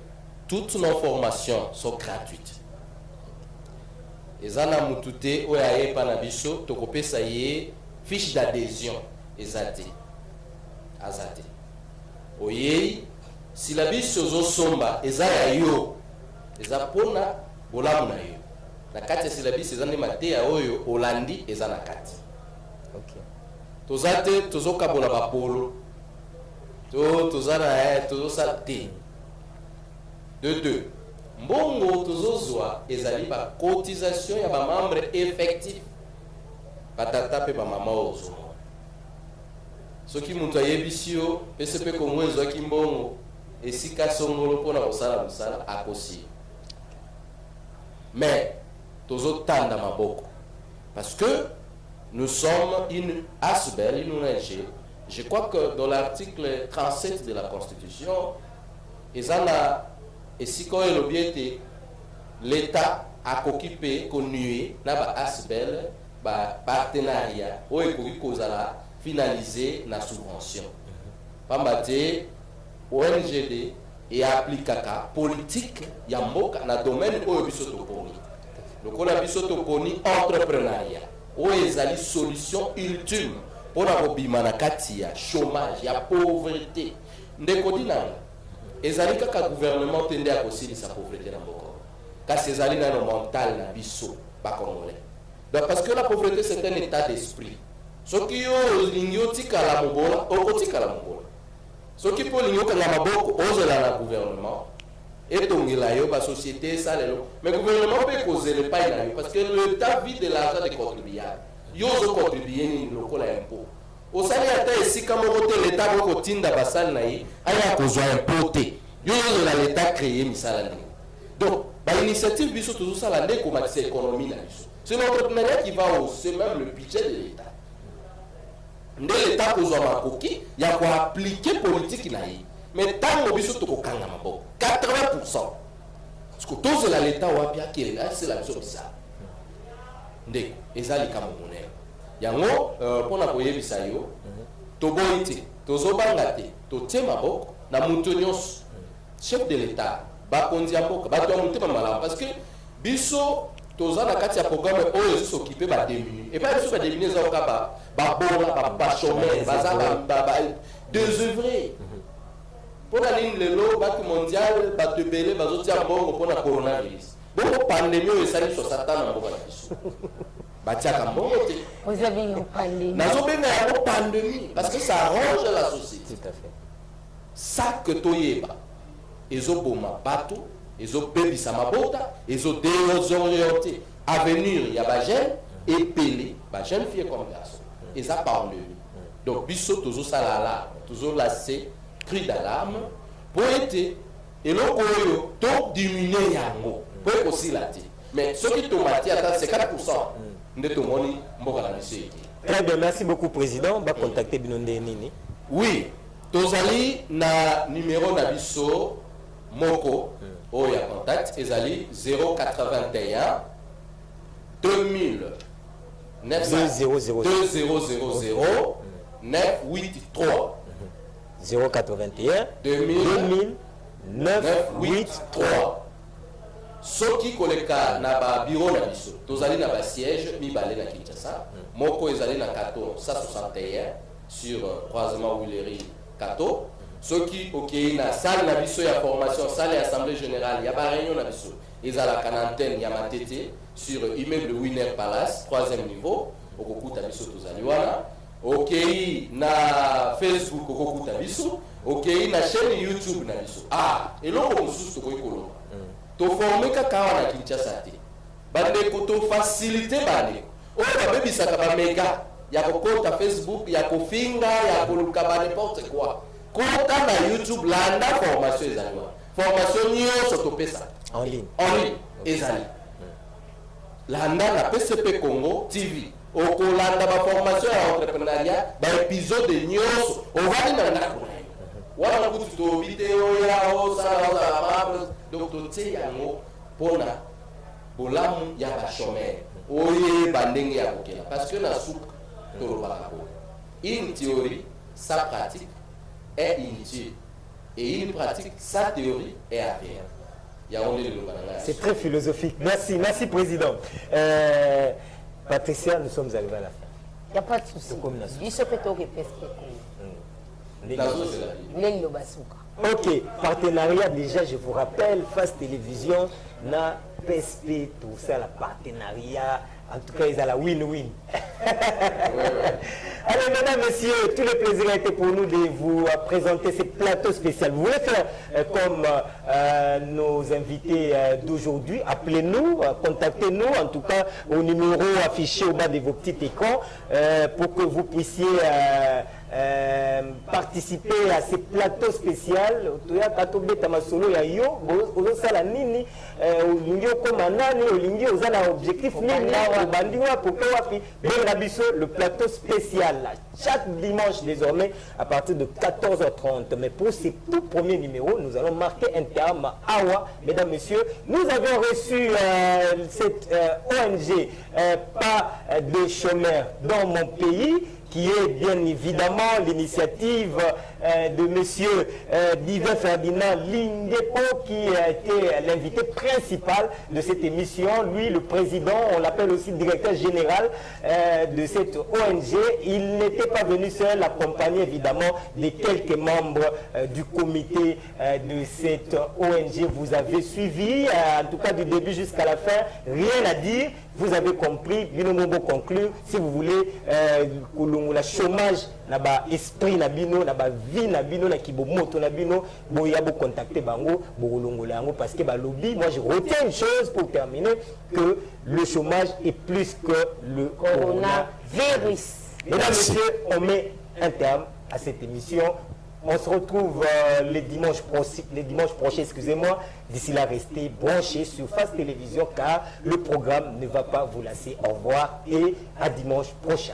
S9: toutes nos formations sont gratuites. Ezana mutute oyaye panabiso tokopesa ye fiche d'adhésion ezate azate. Oyei silabiso zo somba ezaya yo ezapona bolamu na yo. Na kati ya silabiso ezane matea oyo Olandi ezana kati.
S1: Okay.
S9: Tozate tozoka bola bapolo. Tozana tozosate. De deux. Mbongo tozozwa ezali ba cotisation ya ba membre effectif batata pe ba mama ozo. Soki muntu ayebisio PCP ko mwezo ki mbongo esika songolo pona kosala musala akosi. Mais tozotanda maboko parce que nous sommes une ASBEL, une ONG. Je crois que dans l'article 37 de la Constitution, ezana et si quand l'État a occupé, connu, n'a pas ASBEL, partenariat, ou finaliser la subvention. Pambate, ONGD et appliquer politique, yamboka na domaine où bisotoponi. Le kola bisotoponi entrepreneuriat, où ezali solution ultime pour la bimana katia, chômage, ya pauvreté. Ndekodinanga. Ezali kaka gouvernement tende à aussi sa pauvreté dans Boko. Car ces alliés n'ont mental na biso pas congolais. Donc parce que la pauvreté c'est un état d'esprit. Ce qui est l'ignotika la mobola, okotika la mobola. Ce qui peut l'ignotika la maboko, ose la gouvernement. Et donc il a eu la société ça les lots. Mais le gouvernement peut causer le pain parce que l'État vit de l'argent des contribuables. Ils ont contribué ni local impôt. Au salaire ici comme l'État va tinda basal naï, aya kozwa importé. Yo l'État créé misala ni. Donc, par initiative biso toujours ça la ndeko matise économie na biso. C'est l'entrepreneuriat qui va hausser même le budget de l'État. L'État kozwa makoki ya ko appliquer politique naï. Mais tant biso to kokanga maboko 80%. Parce que tous l'État wa bien qui c'est la biso ça. Ndeko ezali kama monnaie. Yango pona koyebisa yo toboiti tozobanga te totie maboko na mutu nyonso chef de l'État bakonzi ya mboka bato ya motema malamu parce que biso toza na kati ya programme oyo ezosoccupe bademini et pas biso bademini ezaoka babola bachomere baza désœuvré mpona nini lelo bato mondial bato ebele bazotia mbongo mpona coronavirus bongo pandémie oyo esali 60 ans na mboka na biso batiaka mbongo te nazobenga yango pandémie parce que ça arrange la société.
S1: Tout à fait.
S9: Ça que toyeba ezoboma bato ezobebisa mabota ezodésorienté avenir ya bajeune epele bajeune fille comme garçon eza pandémie. Donc biso tozosala alarme tozolase cri d'alarme po ete eloko oyo to diminuer yango po ekosila te mais soki tomati ata 50% nde tomoni mboka na biso ete.
S1: Très bien, merci beaucoup Président. On va contacter Binonde Nini.
S9: Oui, tozali na numéro na biso moko oyo ya contact ezali 081 2000 2000 983
S1: 081
S9: 2000
S1: 983.
S9: Soki koleka na ba bureau na biso tozali na ba siège mibale na Kinshasa moko ezali na Kato 161 sur croisement Willery Kato
S10: soki okei na salle na biso ya formation, salle ya assemblée générale, ya ba réunion na biso ezalaka na antenne ya Matete sur immeuble Winner Palace 3e niveau, okokuta biso tozali wana. Okei na Facebook okokuta biso, okei na chaîne YouTube na biso. Eloko mosusu tokoki koloba toforme kaka wana na Kinshasa te, bandeko tofacilite bandeko oyo babebisaka bamega ya kokota Facebook, ya kofinga, ya koluka ba n'importe quoi. Kota na YouTube landa formation ezali wana. Formation nyonso topesa
S1: en ligne
S10: ezali landa na PCP Congo TV. Okolanda ba formation ya entrepreneuriat, ba épisode nyonso ovali na ndako na yo wana kutu to video ya osala mabel donc totie yango pona bolamu ya ba chômeur oye bandenge ya kokela parce que na souka tolobaka ko une théorie sa pratique est inutile et une pratique sa théorie est avérée.
S1: C'est très philosophique. Merci, merci président. Patricia, nous sommes arrivés à la fin.
S2: Il n'y a pas de souci.
S1: Ok, partenariat déjà, je vous rappelle, Face Télévision, na PSP, tout ça, la partenariat, en tout cas, ils ont la win-win. Allez, mesdames, messieurs, tout le plaisir a été pour nous de vous présenter ce plateau spécial. Vous voulez faire comme nos invités d'aujourd'hui, appelez-nous, contactez-nous, en tout cas, au numéro affiché au bas de vos petits écrans, pour que vous puissiez participer à ce plateau spécial. Le plateau spécial chaque dimanche désormais à partir de 14h30. Mais pour ces tout premiers numéros, nous allons marquer un terme à Awa. Mesdames, messieurs, nous avons reçu cette ONG Pas de chômeurs dans mon pays, qui est bien évidemment l'initiative de monsieur Divin Ferdinand Lindepo, qui a été l'invité principal de cette émission. Lui, le président, on l'appelle aussi directeur général de cette ONG. Il n'était pas venu seul, accompagné évidemment de quelques membres du comité de cette ONG. Vous avez suivi, en tout cas du début jusqu'à la fin, rien à dire. Vous avez compris, Binomo conclure, si vous voulez, la chômage, naba esprit na bino, naba vie na bino, na kibomoto na bino, boya bo contacter bango, bo parce que ba lobby, moi je retiens une chose pour terminer, que le chômage est plus que le coronavirus. Mesdames, messieurs, on met un terme à cette émission. On se retrouve les dimanches prochains, excusez-moi. D'ici là, restez branchés sur Face Télévision car le programme ne va pas vous lasser. Au revoir et à dimanche prochain.